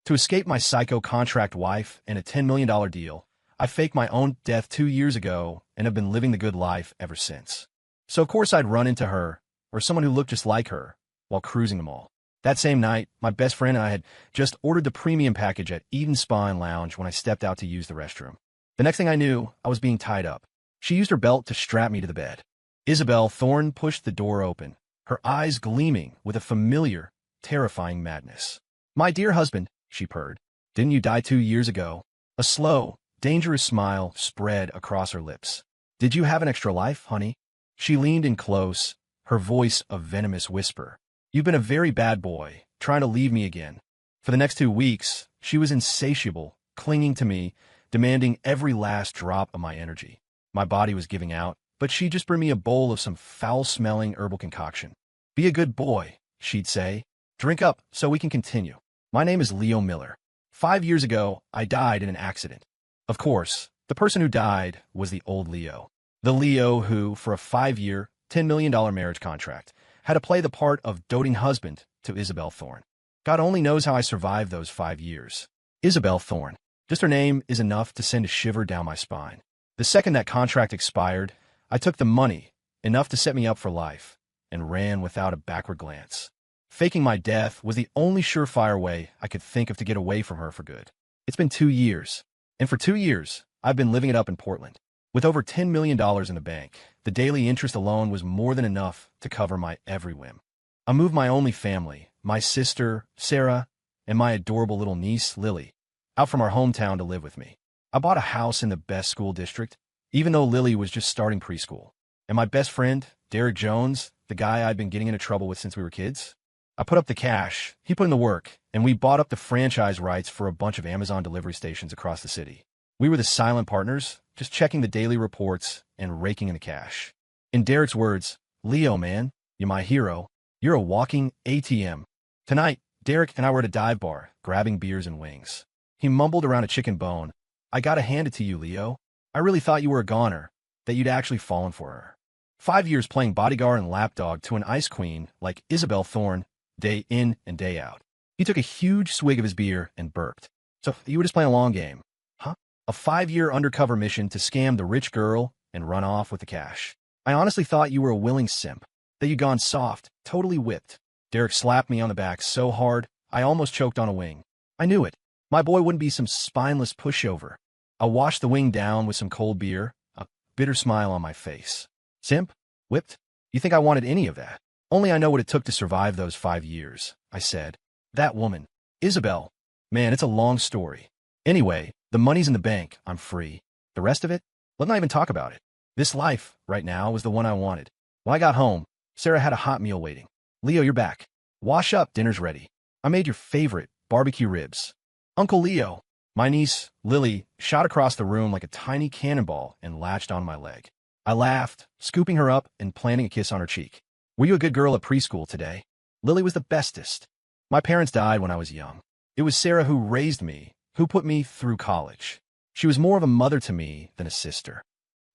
To escape my psycho contract wife and a $10 million deal, I faked my own death 2 years ago and have been living the good life ever since. So of course I'd run into her, or someone who looked just like her, while cruising the mall. That same night, my best friend and I had just ordered the premium package at Eden Spa and Lounge when I stepped out to use the restroom. The next thing I knew, I was being tied up. She used her belt to strap me to the bed. Isabel Thorne pushed the door open, her eyes gleaming with a familiar, terrifying madness. "My dear husband," she purred, "didn't you die 2 years ago?" A slow, dangerous smile spread across her lips. "Did you have an extra life, honey?" She leaned in close, her voice a venomous whisper. "You've been a very bad boy, trying to leave me again." For the next 2 weeks, she was insatiable, clinging to me, demanding every last drop of my energy. My body was giving out, but she'd just bring me a bowl of some foul-smelling herbal concoction. "Be a good boy," she'd say. "Drink up so we can continue. My name is Leo Miller. 5 years ago, I died in an accident." Of course, the person who died was the old Leo. The Leo who, for a 5-year, $10 million marriage contract, had to play the part of doting husband to Isabel Thorne. God only knows how I survived those 5 years. Isabel Thorne. Just her name is enough to send a shiver down my spine. The second that contract expired, I took the money, enough to set me up for life, and ran without a backward glance. Faking my death was the only surefire way I could think of to get away from her for good. It's been 2 years, and for 2 years, I've been living it up in Portland. With over $10 million in the bank, the daily interest alone was more than enough to cover my every whim. I moved my only family, my sister, Sarah, and my adorable little niece, Lily, out from our hometown to live with me. I bought a house in the best school district, even though Lily was just starting preschool. And my best friend, Derek Jones, the guy I'd been getting into trouble with since we were kids, I put up the cash, he put in the work, and we bought up the franchise rights for a bunch of Amazon delivery stations across the city. We were the silent partners, just checking the daily reports and raking in the cash. In Derek's words, "Leo, man, you're my hero. You're a walking ATM." Tonight, Derek and I were at a dive bar, grabbing beers and wings. He mumbled around a chicken bone. "I gotta hand it to you, Leo. I really thought you were a goner, that you'd actually fallen for her. 5 years playing bodyguard and lapdog to an ice queen like Isabel Thorne, day in and day out." He took a huge swig of his beer and burped. "So you were just playing a long game, huh? A 5-year undercover mission to scam the rich girl and run off with the cash. I honestly thought you were a willing simp, that you'd gone soft, totally whipped." Derek slapped me on the back so hard, I almost choked on a wing. I knew it. My boy wouldn't be some spineless pushover. I washed the wing down with some cold beer, a bitter smile on my face. "Simp? Whipped? You think I wanted any of that? Only I know what it took to survive those 5 years," I said. "That woman, Isabel, man, it's a long story. Anyway, the money's in the bank, I'm free. The rest of it? Let's not even talk about it. This life, right now, was the one I wanted." When I got home, Sarah had a hot meal waiting. "Leo, you're back. Wash up, dinner's ready. I made your favorite, barbecue ribs." "Uncle Leo." My niece, Lily, shot across the room like a tiny cannonball and latched on my leg. I laughed, scooping her up and planting a kiss on her cheek. "Were you a good girl at preschool today?" Lily was the bestest. "My parents died when I was young. It was Sarah who raised me, who put me through college. She was more of a mother to me than a sister.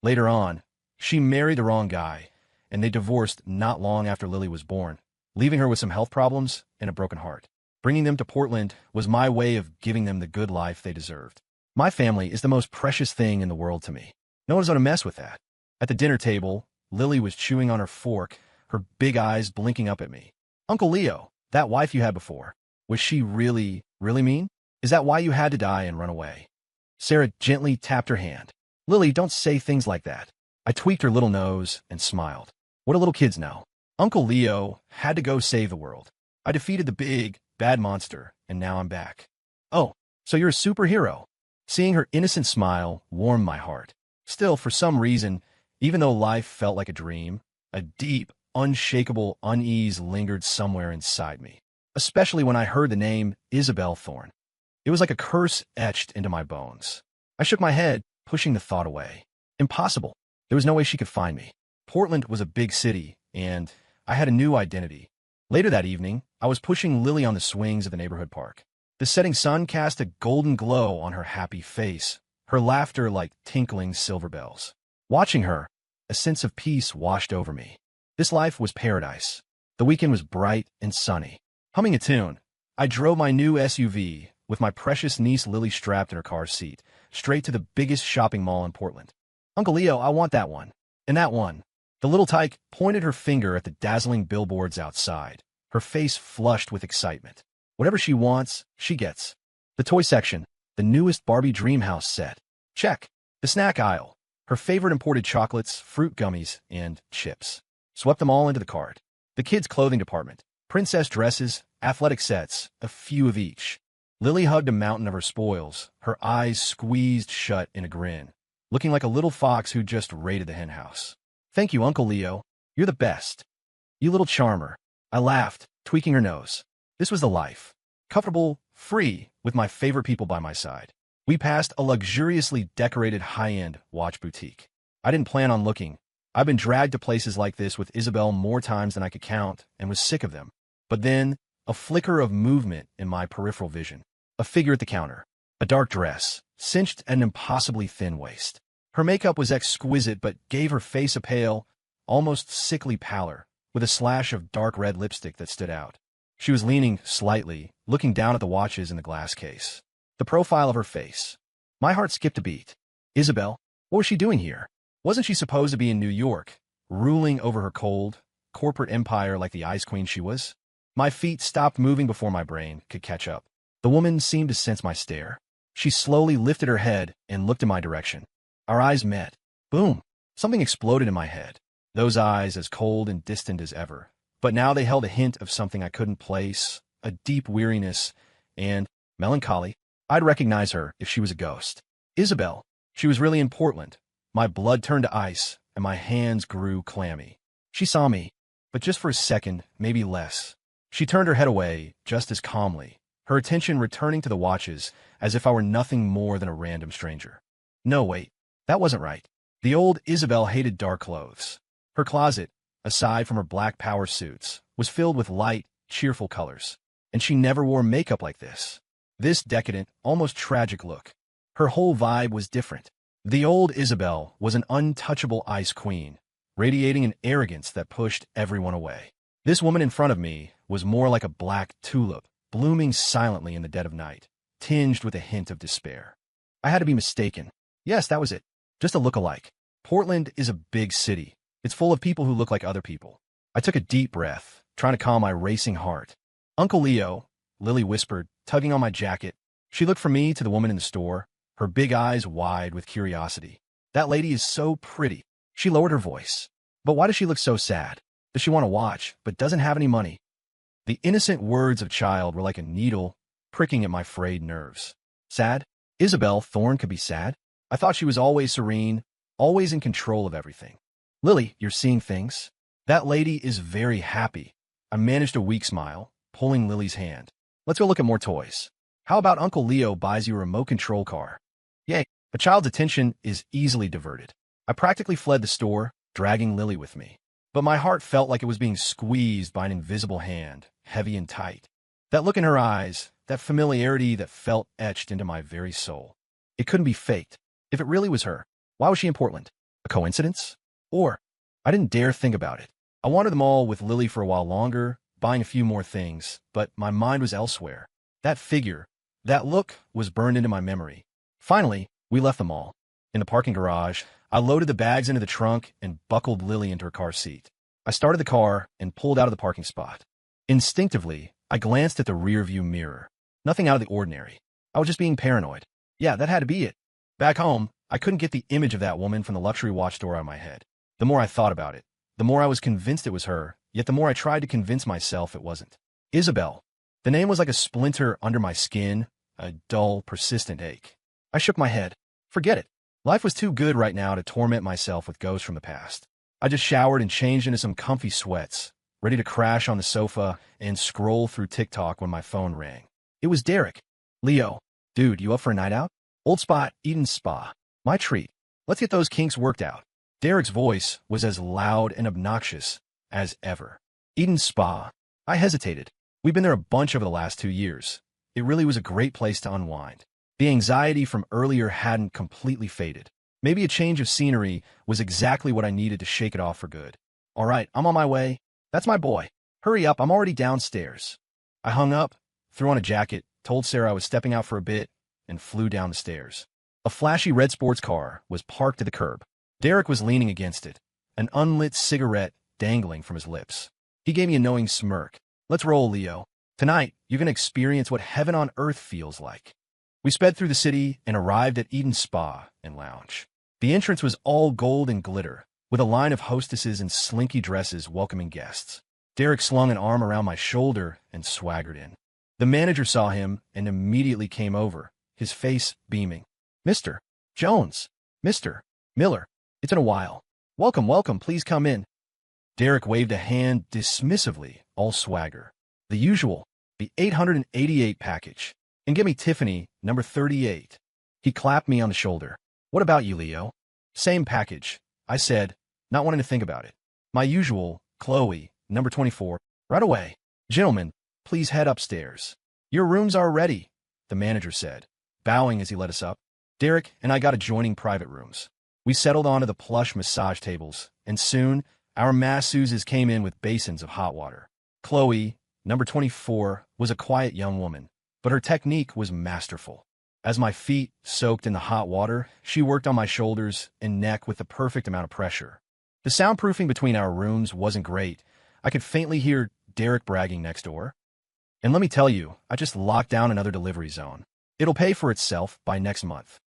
Later on, she married the wrong guy, and they divorced not long after Lily was born, leaving her with some health problems and a broken heart. Bringing them to Portland was my way of giving them the good life they deserved. My family is the most precious thing in the world to me. No one's going to mess with that." At the dinner table, Lily was chewing on her fork, her big eyes blinking up at me. "Uncle Leo, that wife you had before, was she really, really mean? Is that why you had to die and run away?" Sarah gently tapped her hand. "Lily, don't say things like that." I tweaked her little nose and smiled. What do little kids know? Uncle Leo had to go save the world. I defeated the big, bad monster, and now I'm back. "Oh, so you're a superhero." Seeing her innocent smile warmed my heart. Still, for some reason, even though life felt like a dream, a deep, unshakable unease lingered somewhere inside me, especially when I heard the name Isabel Thorne. It was like a curse etched into my bones. I shook my head, pushing the thought away. Impossible. There was no way she could find me. Portland was a big city, and I had a new identity. Later that evening, I was pushing Lily on the swings of the neighborhood park. The setting sun cast a golden glow on her happy face, her laughter like tinkling silver bells. Watching her, a sense of peace washed over me. This life was paradise. The weekend was bright and sunny. Humming a tune, I drove my new SUV, with my precious niece Lily strapped in her car seat, straight to the biggest shopping mall in Portland. Uncle Leo, I want that one. And that one. The little tyke pointed her finger at the dazzling billboards outside, her face flushed with excitement. Whatever she wants, she gets. The toy section, the newest Barbie Dreamhouse set. Check. The snack aisle, her favorite imported chocolates, fruit gummies, and chips. Swept them all into the cart. The kids' clothing department, princess dresses, athletic sets, a few of each. Lily hugged a mountain of her spoils, her eyes squeezed shut in a grin, looking like a little fox who just raided the henhouse. Thank you, Uncle Leo. You're the best. You little charmer. I laughed, tweaking her nose. This was the life. Comfortable, free, with my favorite people by my side. We passed a luxuriously decorated high-end watch boutique. I didn't plan on looking. I've been dragged to places like this with Isabel more times than I could count and was sick of them. But then, a flicker of movement in my peripheral vision. A figure at the counter. A dark dress, cinched at an impossibly thin waist. Her makeup was exquisite but gave her face a pale, almost sickly pallor, with a slash of dark red lipstick that stood out. She was leaning slightly, looking down at the watches in the glass case. The profile of her face. My heart skipped a beat. Isabel? What was she doing here? Wasn't she supposed to be in New York, ruling over her cold, corporate empire like the ice queen she was? My feet stopped moving before my brain could catch up. The woman seemed to sense my stare. She slowly lifted her head and looked in my direction. Our eyes met. Boom! Something exploded in my head. Those eyes as cold and distant as ever. But now they held a hint of something I couldn't place, a deep weariness, and melancholy. I'd recognize her if she was a ghost. Isabel. She was really in Portland. My blood turned to ice, and my hands grew clammy. She saw me, but just for a second, maybe less. She turned her head away, just as calmly, her attention returning to the watches as if I were nothing more than a random stranger. No, wait. That wasn't right. The old Isabel hated dark clothes. Her closet, aside from her black power suits, was filled with light, cheerful colors. And she never wore makeup like this. This decadent, almost tragic look. Her whole vibe was different. The old Isabel was an untouchable ice queen, radiating an arrogance that pushed everyone away. This woman in front of me was more like a black tulip, blooming silently in the dead of night, tinged with a hint of despair. I had to be mistaken. Yes, that was it. Just a look-alike. Portland is a big city. It's full of people who look like other people. I took a deep breath, trying to calm my racing heart. Uncle Leo, Lily whispered, tugging on my jacket. She looked from me to the woman in the store, her big eyes wide with curiosity. That lady is so pretty. She lowered her voice. But why does she look so sad? Does she want to watch, but doesn't have any money? The innocent words of child were like a needle, pricking at my frayed nerves. Sad? Isabel Thorne could be sad? I thought she was always serene, always in control of everything. Lily, you're seeing things? That lady is very happy. I managed a weak smile, pulling Lily's hand. Let's go look at more toys. How about Uncle Leo buys you a remote control car? Yay, a child's attention is easily diverted. I practically fled the store, dragging Lily with me. But my heart felt like it was being squeezed by an invisible hand, heavy and tight. That look in her eyes, that familiarity that felt etched into my very soul. It couldn't be faked. If it really was her, why was she in Portland? A coincidence? Or, I didn't dare think about it. I wanted them all with Lily for a while longer, buying a few more things, but my mind was elsewhere. That figure, that look was burned into my memory. Finally, we left the mall. In the parking garage, I loaded the bags into the trunk and buckled Lily into her car seat. I started the car and pulled out of the parking spot. Instinctively, I glanced at the rearview mirror. Nothing out of the ordinary. I was just being paranoid. Yeah, that had to be it. Back home, I couldn't get the image of that woman from the luxury watch store out of my head. The more I thought about it, the more I was convinced it was her, yet the more I tried to convince myself it wasn't. Isabel. The name was like a splinter under my skin, a dull, persistent ache. I shook my head. Forget it. Life was too good right now to torment myself with ghosts from the past. I just showered and changed into some comfy sweats, ready to crash on the sofa and scroll through TikTok when my phone rang. It was Derek. Leo. Dude, you up for a night out? Old spot, Eden Spa. My treat. Let's get those kinks worked out. Derek's voice was as loud and obnoxious as ever. Eden Spa. I hesitated. We've been there a bunch over the last 2 years. It really was a great place to unwind. The anxiety from earlier hadn't completely faded. Maybe a change of scenery was exactly what I needed to shake it off for good. All right, I'm on my way. That's my boy. Hurry up, I'm already downstairs. I hung up, threw on a jacket, told Sarah I was stepping out for a bit, and flew down the stairs. A flashy red sports car was parked at the curb. Derek was leaning against it, an unlit cigarette dangling from his lips. He gave me a knowing smirk. "Let's roll, Leo. Tonight, you're going to experience what heaven on earth feels like." We sped through the city and arrived at Eden Spa and Lounge. The entrance was all gold and glitter, with a line of hostesses in slinky dresses welcoming guests. Derek slung an arm around my shoulder and swaggered in. The manager saw him and immediately came over, his face beaming. "Mr. Jones, Mr. Miller, it's been a while. Welcome, welcome, please come in." Derek waved a hand dismissively, all swagger. "The usual, the 888 package. And give me Tiffany, number 38. He clapped me on the shoulder. "What about you, Leo?" "Same package," I said, not wanting to think about it. "My usual, Chloe, number 24. Right away. Gentlemen, please head upstairs." "Your rooms are ready," the manager said, bowing as he led us up. Derek and I got adjoining private rooms. We settled onto the plush massage tables, and soon our masseuses came in with basins of hot water. Chloe, number 24, was a quiet young woman, but her technique was masterful. As my feet soaked in the hot water, she worked on my shoulders and neck with the perfect amount of pressure. The soundproofing between our rooms wasn't great. I could faintly hear Derek bragging next door. And let me tell you, I just locked down another delivery zone. It'll pay for itself by next month.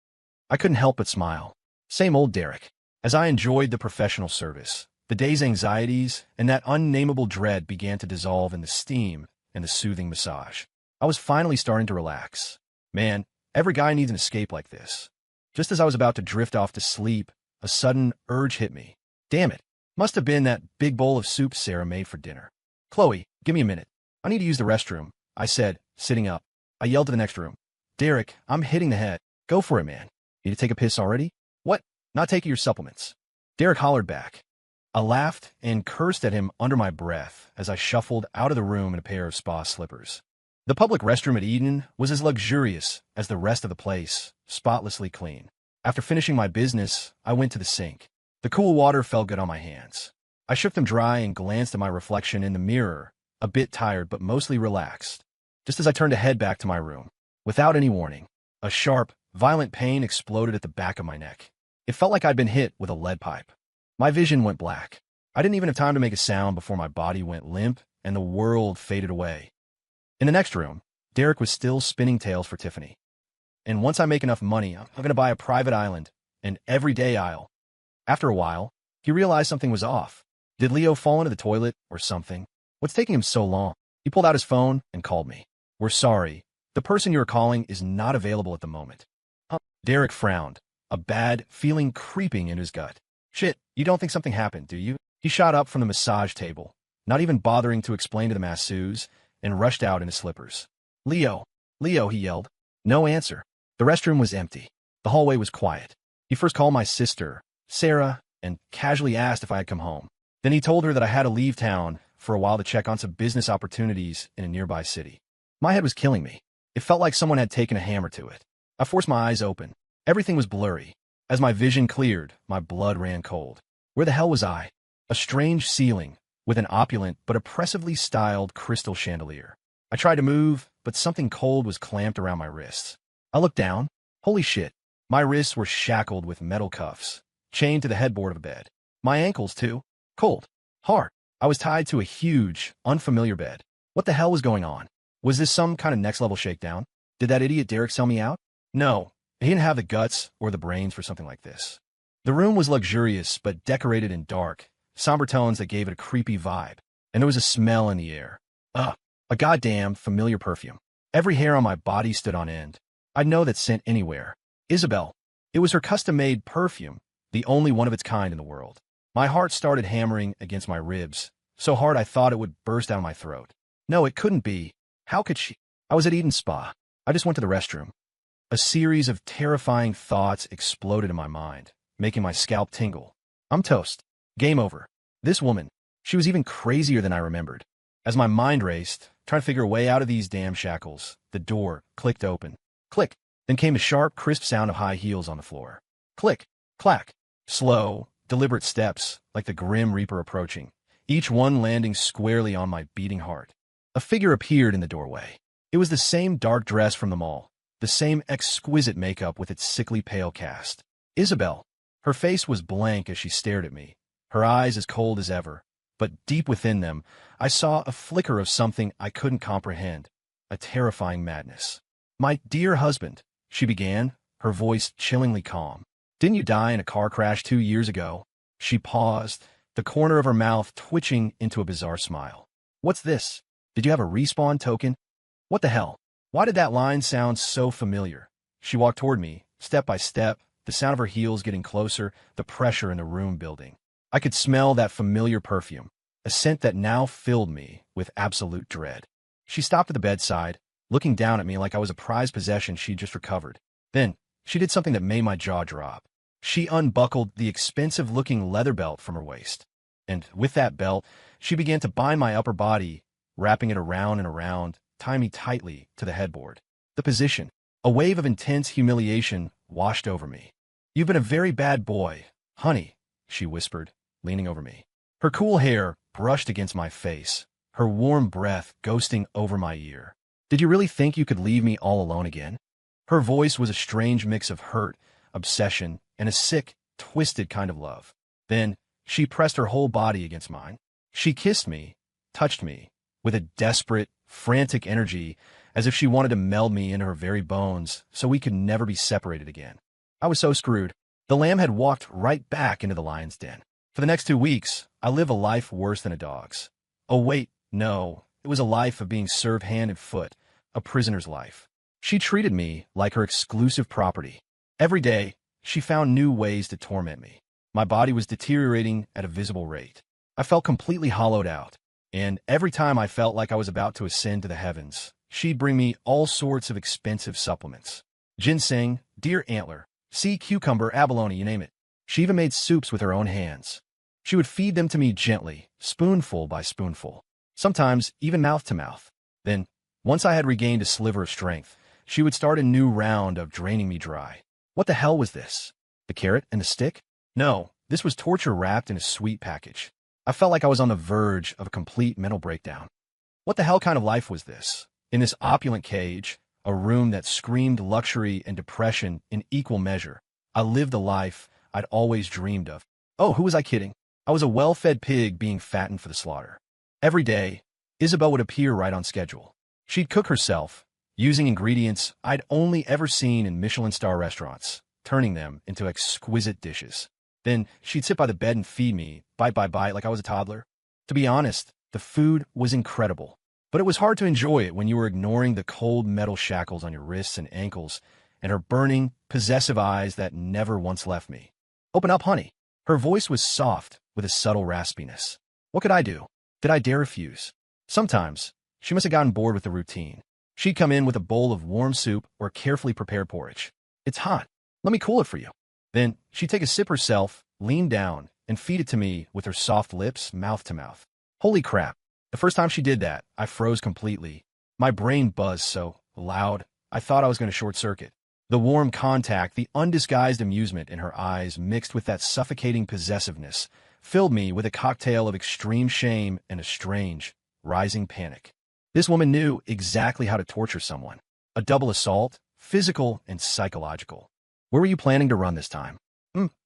I couldn't help but smile. Same old Derek. As I enjoyed the professional service, the day's anxieties and that unnameable dread began to dissolve in the steam and the soothing massage. I was finally starting to relax. Man, every guy needs an escape like this. Just as I was about to drift off to sleep, a sudden urge hit me. Damn it. Must have been that big bowl of soup Sarah made for dinner. "Chloe, give me a minute. I need to use the restroom," I said, sitting up. I yelled to the next room. "Derek, I'm hitting the head. Go for it, man. Need to take a piss already?" "What? Not taking your supplements." Derek hollered back. I laughed and cursed at him under my breath as I shuffled out of the room in a pair of spa slippers. The public restroom at Eden was as luxurious as the rest of the place, spotlessly clean. After finishing my business, I went to the sink. The cool water felt good on my hands. I shook them dry and glanced at my reflection in the mirror, a bit tired but mostly relaxed. Just as I turned to head back to my room, without any warning, a sharp, violent pain exploded at the back of my neck. It felt like I'd been hit with a lead pipe. My vision went black. I didn't even have time to make a sound before my body went limp and the world faded away. In the next room, Derek was still spinning tales for Tiffany. "And once I make enough money, I'm going to buy a private island, an everyday isle." After a while, he realized something was off. Did Leo fall into the toilet or something? What's taking him so long? He pulled out his phone and called me. "We're sorry. The person you are calling is not available at the moment." Derek frowned, a bad feeling creeping in his gut. "Shit, you don't think something happened, do you?" He shot up from the massage table, not even bothering to explain to the masseuse, and rushed out in his slippers. "Leo, Leo," he yelled. No answer. The restroom was empty. The hallway was quiet. He first called my sister, Sarah, and casually asked if I had come home. Then he told her that I had to leave town for a while to check on some business opportunities in a nearby city. My head was killing me. It felt like someone had taken a hammer to it. I forced my eyes open. Everything was blurry. As my vision cleared, my blood ran cold. Where the hell was I? A strange ceiling, with an opulent but oppressively styled crystal chandelier. I tried to move, but something cold was clamped around my wrists. I looked down. Holy shit. My wrists were shackled with metal cuffs, chained to the headboard of a bed. My ankles, too. Cold. Hard. I was tied to a huge, unfamiliar bed. What the hell was going on? Was this some kind of next-level shakedown? Did that idiot Derek sell me out? No, he didn't have the guts or the brains for something like this. The room was luxurious but decorated in dark, somber tones that gave it a creepy vibe, and there was a smell in the air. A goddamn familiar perfume. Every hair on my body stood on end. I'd know that scent anywhere. Isabel. It was her custom-made perfume, the only one of its kind in the world. My heart started hammering against my ribs, so hard I thought it would burst down my throat. No, it couldn't be. How could she? I was at Eden Spa. I just went to the restroom. A series of terrifying thoughts exploded in my mind, making my scalp tingle. I'm toast. Game over. This woman, she was even crazier than I remembered. As my mind raced, trying to figure a way out of these damn shackles, the door clicked open. Click. Then came the sharp, crisp sound of high heels on the floor. Click. Clack. Slow, deliberate steps, like the Grim Reaper approaching, each one landing squarely on my beating heart. A figure appeared in the doorway. It was the same dark dress from the mall, the same exquisite makeup with its sickly pale cast. Isabel. Her face was blank as she stared at me, her eyes as cold as ever, but deep within them, I saw a flicker of something I couldn't comprehend, a terrifying madness. "My dear husband," she began, her voice chillingly calm. "Didn't you die in a car crash 2 years ago?" She paused, the corner of her mouth twitching into a bizarre smile. "What's this? Did you have a respawn token? What the hell? Why did that line sound so familiar?" She walked toward me, step by step, the sound of her heels getting closer, the pressure in the room building. I could smell that familiar perfume, a scent that now filled me with absolute dread. She stopped at the bedside, looking down at me like I was a prized possession she'd just recovered. Then, she did something that made my jaw drop. She unbuckled the expensive-looking leather belt from her waist. And with that belt, she began to bind my upper body, wrapping it around and around, tying me tightly to the headboard. The position. A wave of intense humiliation washed over me. "You've been a very bad boy, honey," she whispered, leaning over me. Her cool hair brushed against my face, her warm breath ghosting over my ear. "Did you really think you could leave me all alone again?" Her voice was a strange mix of hurt, obsession, and a sick, twisted kind of love. Then, she pressed her whole body against mine. She kissed me, touched me, with a desperate, frantic energy, as if she wanted to meld me into her very bones so we could never be separated again. I was so screwed. The lamb had walked right back into the lion's den. For the next 2 weeks, I lived a life worse than a dog's. Oh wait, no, it was a life of being served hand and foot, a prisoner's life. She treated me like her exclusive property. Every day, she found new ways to torment me. My body was deteriorating at a visible rate. I felt completely hollowed out, and every time I felt like I was about to ascend to the heavens, she'd bring me all sorts of expensive supplements. Ginseng, deer antler, sea cucumber, abalone, you name it. She even made soups with her own hands. She would feed them to me gently, spoonful by spoonful, sometimes even mouth to mouth. Then, once I had regained a sliver of strength, she would start a new round of draining me dry. What the hell was this? The carrot and the stick? No, this was torture wrapped in a sweet package. I felt like I was on the verge of a complete mental breakdown. What the hell kind of life was this? In this opulent cage, a room that screamed luxury and depression in equal measure, I lived the life I'd always dreamed of. Oh, who was I kidding? I was a well-fed pig being fattened for the slaughter. Every day, Isabel would appear right on schedule. She'd cook herself, using ingredients I'd only ever seen in Michelin-star restaurants, turning them into exquisite dishes. Then she'd sit by the bed and feed me, bite by bite, like I was a toddler. To be honest, the food was incredible, but it was hard to enjoy it when you were ignoring the cold metal shackles on your wrists and ankles and her burning, possessive eyes that never once left me. "Open up, honey." Her voice was soft with a subtle raspiness. What could I do? Did I dare refuse? Sometimes, she must have gotten bored with the routine. She'd come in with a bowl of warm soup or carefully prepared porridge. "It's hot. Let me cool it for you." Then she'd take a sip herself, lean down, and feed it to me with her soft lips, mouth to mouth. Holy crap. The first time she did that, I froze completely. My brain buzzed so loud, I thought I was going to short circuit. The warm contact, the undisguised amusement in her eyes mixed with that suffocating possessiveness filled me with a cocktail of extreme shame and a strange, rising panic. This woman knew exactly how to torture someone. A double assault, physical and psychological. "Where were you planning to run this time?"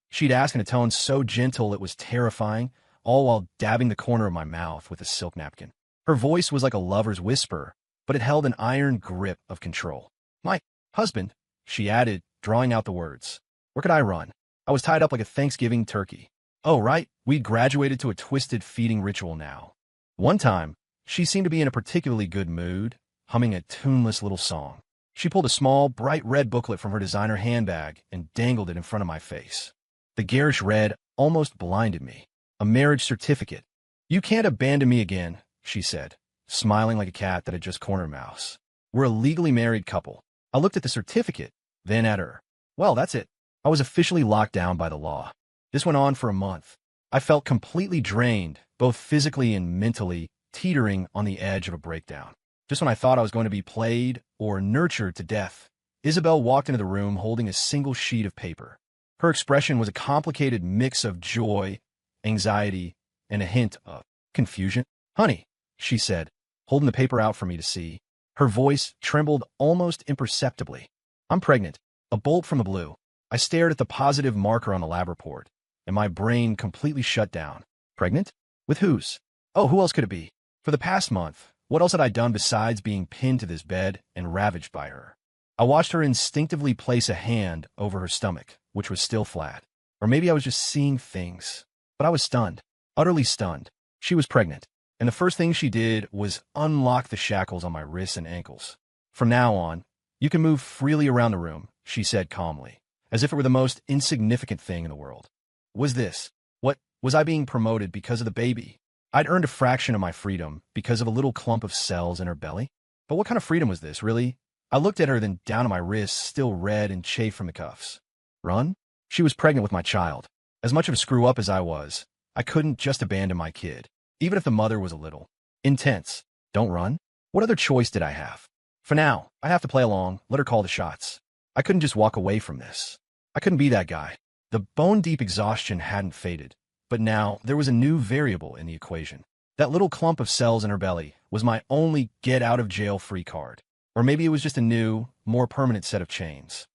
She'd ask in a tone so gentle it was terrifying, all while dabbing the corner of my mouth with a silk napkin. Her voice was like a lover's whisper, but it held an iron grip of control. "My husband," she added, drawing out the words. "Where could I run? I was tied up like a Thanksgiving turkey." Oh, right, we'd graduated to a twisted feeding ritual now. One time, she seemed to be in a particularly good mood, humming a tuneless little song. She pulled a small, bright red booklet from her designer handbag and dangled it in front of my face. The garish red almost blinded me. A marriage certificate. "You can't abandon me again," she said, smiling like a cat that had just cornered a mouse. "We're a legally married couple." I looked at the certificate, then at her. Well, that's it. I was officially locked down by the law. This went on for a month. I felt completely drained, both physically and mentally, teetering on the edge of a breakdown. Just when I thought I was going to be played or nurtured to death, Isabel walked into the room holding a single sheet of paper. Her expression was a complicated mix of joy, anxiety, and a hint of confusion. "Honey," she said, holding the paper out for me to see. Her voice trembled almost imperceptibly. I'm pregnant. A bolt from the blue. I stared at the positive marker on the lab report, and my brain completely shut down. Pregnant? With whose? Oh, who else could it be? For the past month, what else had I done besides being pinned to this bed and ravaged by her? I watched her instinctively place a hand over her stomach, which was still flat. Or maybe I was just seeing things. But I was stunned, utterly stunned. She was pregnant, and the first thing she did was unlock the shackles on my wrists and ankles. From now on, you can move freely around the room, she said calmly, as if it were the most insignificant thing in the world. Was I being promoted because of the baby? I'd earned a fraction of my freedom because of a little clump of cells in her belly? But what kind of freedom was this, really? I looked at her, then down at my wrists, still red and chafed from the cuffs. Run? She was pregnant with my child. As much of a screw-up as I was, I couldn't just abandon my kid, even if the mother was a little intense. Don't run? What other choice did I have? For now, I have to play along, let her call the shots. I couldn't just walk away from this. I couldn't be that guy. The bone-deep exhaustion hadn't faded, but now there was a new variable in the equation. That little clump of cells in her belly was my only get-out-of-jail-free card. Or maybe it was just a new, more permanent set of chains.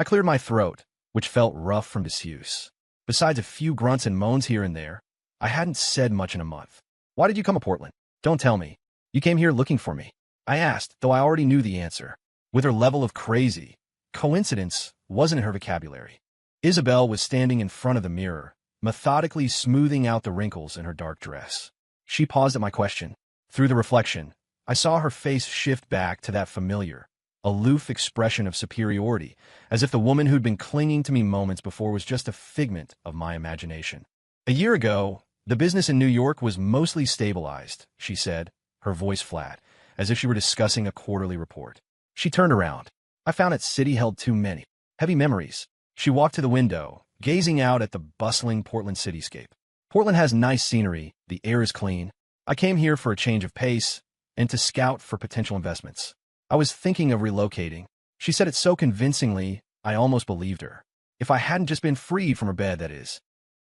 I cleared my throat, which felt rough from disuse. Besides a few grunts and moans here and there, I hadn't said much in a month. Why did you come to Portland? Don't tell me. You came here looking for me. I asked, though I already knew the answer. With her level of crazy, coincidence wasn't in her vocabulary. Isabel was standing in front of the mirror, methodically smoothing out the wrinkles in her dark dress. She paused at my question. Through the reflection, I saw her face shift back to that familiar, aloof expression of superiority, as if the woman who'd been clinging to me moments before was just a figment of my imagination. A year ago, the business in New York was mostly stabilized, she said, her voice flat, as if she were discussing a quarterly report. She turned around. I found that city held too many heavy memories. She walked to the window, gazing out at the bustling Portland cityscape. Portland has nice scenery, the air is clean. I came here for a change of pace and to scout for potential investments. I was thinking of relocating. She said it so convincingly, I almost believed her. If I hadn't just been freed from her bed, that is.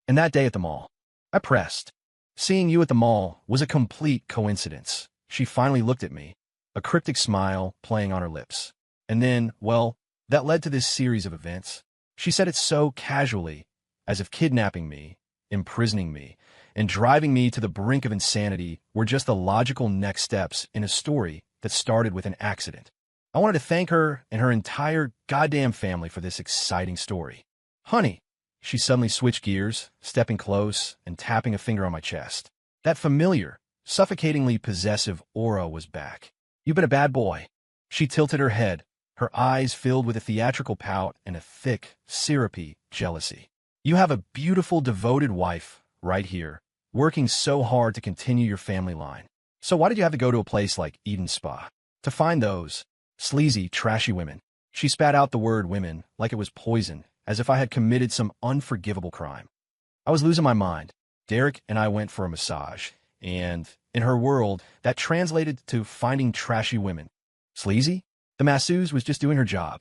And that day at the mall, I pressed. Seeing you at the mall was a complete coincidence. She finally looked at me, a cryptic smile playing on her lips. And then, well, that led to this series of events. She said it so casually, as if kidnapping me, imprisoning me, and driving me to the brink of insanity were just the logical next steps in a story that started with an accident. I wanted to thank her and her entire goddamn family for this exciting story. Honey, she suddenly switched gears, stepping close and tapping a finger on my chest. That familiar, suffocatingly possessive aura was back. You've been a bad boy. She tilted her head, her eyes filled with a theatrical pout and a thick, syrupy jealousy. You have a beautiful, devoted wife right here, working so hard to continue your family line. So why did you have to go to a place like Eden Spa? To find those sleazy, trashy women. She spat out the word women like it was poison, as if I had committed some unforgivable crime. I was losing my mind. Derek and I went for a massage, and in her world, that translated to finding trashy women. Sleazy? The masseuse was just doing her job.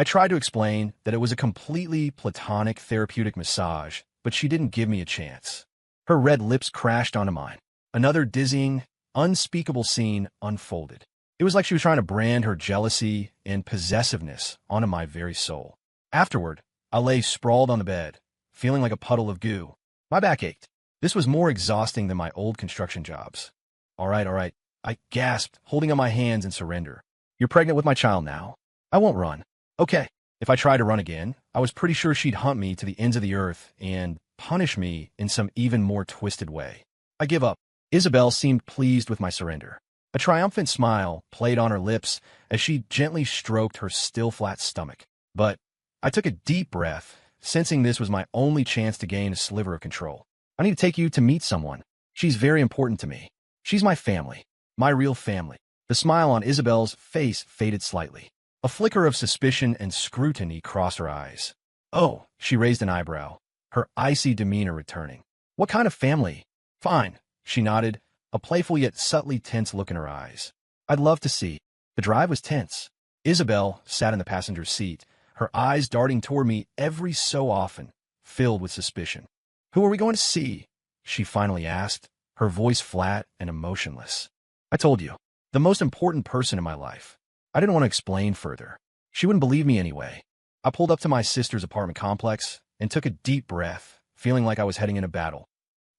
I tried to explain that it was a completely platonic therapeutic massage, but she didn't give me a chance. Her red lips crashed onto mine. Another dizzying, unspeakable scene unfolded. It was like she was trying to brand her jealousy and possessiveness onto my very soul. Afterward, I lay sprawled on the bed, feeling like a puddle of goo. My back ached. This was more exhausting than my old construction jobs. All right, I gasped, holding on my hands in surrender. You're pregnant with my child now. I won't run. Okay. If I tried to run again, I was pretty sure she'd hunt me to the ends of the earth and punish me in some even more twisted way. I give up. Isabel seemed pleased with my surrender. A triumphant smile played on her lips as she gently stroked her still flat stomach. But I took a deep breath, sensing this was my only chance to gain a sliver of control. I need to take you to meet someone. She's very important to me. She's my family. My real family. The smile on Isabel's face faded slightly. A flicker of suspicion and scrutiny crossed her eyes. Oh, she raised an eyebrow, her icy demeanor returning. What kind of family? Fine, she nodded, a playful yet subtly tense look in her eyes. I'd love to see. The drive was tense. Isabel sat in the passenger seat, her eyes darting toward me every so often, filled with suspicion. Who are we going to see? She finally asked, her voice flat and emotionless. I told you. The most important person in my life. I didn't want to explain further. She wouldn't believe me anyway. I pulled up to my sister's apartment complex and took a deep breath, feeling like I was heading into battle.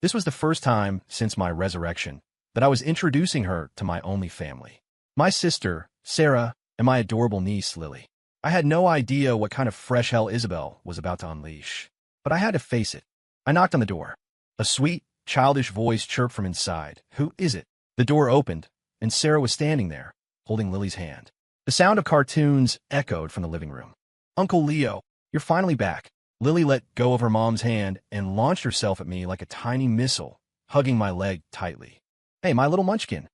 This was the first time since my resurrection that I was introducing her to my only family. My sister, Sarah, and my adorable niece, Lily. I had no idea what kind of fresh hell Isabel was about to unleash, but I had to face it. I knocked on the door. A sweet, childish voice chirped from inside. "Who is it?" The door opened, and Sarah was standing there, holding Lily's hand. The sound of cartoons echoed from the living room. "Uncle Leo, you're finally back." Lily let go of her mom's hand and launched herself at me like a tiny missile, hugging my leg tightly. "Hey, my little munchkin."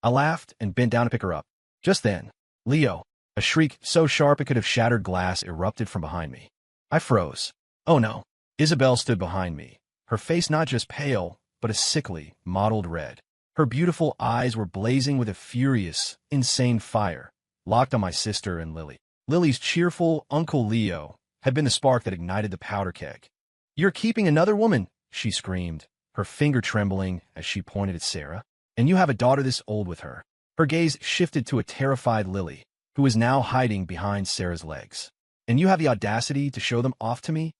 I laughed and bent down to pick her up. Just then, "Leo," a shriek so sharp it could have shattered glass erupted from behind me. I froze. Oh no. Isabel stood behind me, her face not just pale, but a sickly, mottled red. Her beautiful eyes were blazing with a furious, insane fire, locked on my sister and Lily. Lily's cheerful Uncle Leo had been the spark that ignited the powder keg. "You're keeping another woman," she screamed, her finger trembling as she pointed at Sarah. "And you have a daughter this old with her." Her gaze shifted to a terrified Lily, who was now hiding behind Sarah's legs. "And you have the audacity to show them off to me?"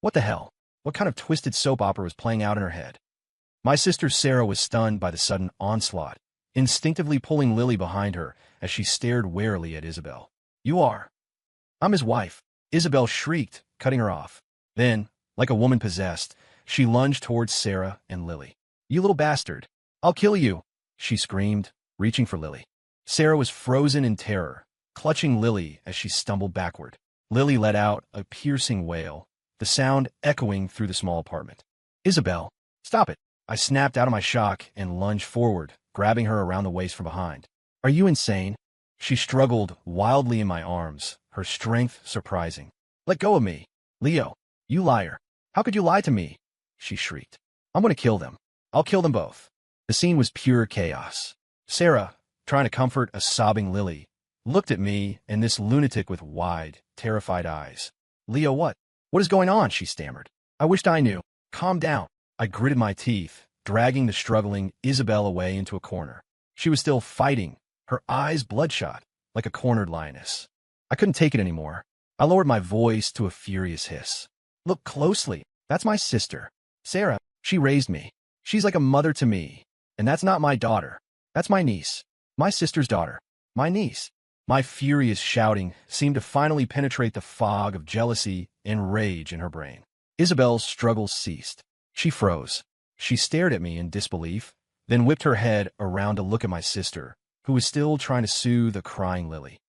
What the hell? What kind of twisted soap opera was playing out in her head? My sister Sarah was stunned by the sudden onslaught, instinctively pulling Lily behind her as she stared warily at Isabel. "You are." "I'm his wife," Isabel shrieked, cutting her off. Then, like a woman possessed, she lunged towards Sarah and Lily. "You little bastard. I'll kill you," she screamed, reaching for Lily. Sarah was frozen in terror, clutching Lily as she stumbled backward. Lily let out a piercing wail, the sound echoing through the small apartment. "Isabel, stop it." I snapped out of my shock and lunged forward, grabbing her around the waist from behind. "Are you insane?" She struggled wildly in my arms, her strength surprising. "Let go of me. Leo, you liar. How could you lie to me?" she shrieked. "I'm going to kill them. I'll kill them both." The scene was pure chaos. Sarah, trying to comfort a sobbing Lily, looked at me and this lunatic with wide, terrified eyes. "Leo, what? What is going on?" she stammered. "I wished I knew." "Calm down." I gritted my teeth, dragging the struggling Isabel away into a corner. She was still fighting, her eyes bloodshot, like a cornered lioness. I couldn't take it anymore. I lowered my voice to a furious hiss. "Look closely. That's my sister. Sarah, she raised me. She's like a mother to me. And that's not my daughter. That's my niece. My sister's daughter. My niece." My furious shouting seemed to finally penetrate the fog of jealousy and rage in her brain. Isabel's struggles ceased. She froze. She stared at me in disbelief, then whipped her head around to look at my sister, who was still trying to soothe a crying Lily.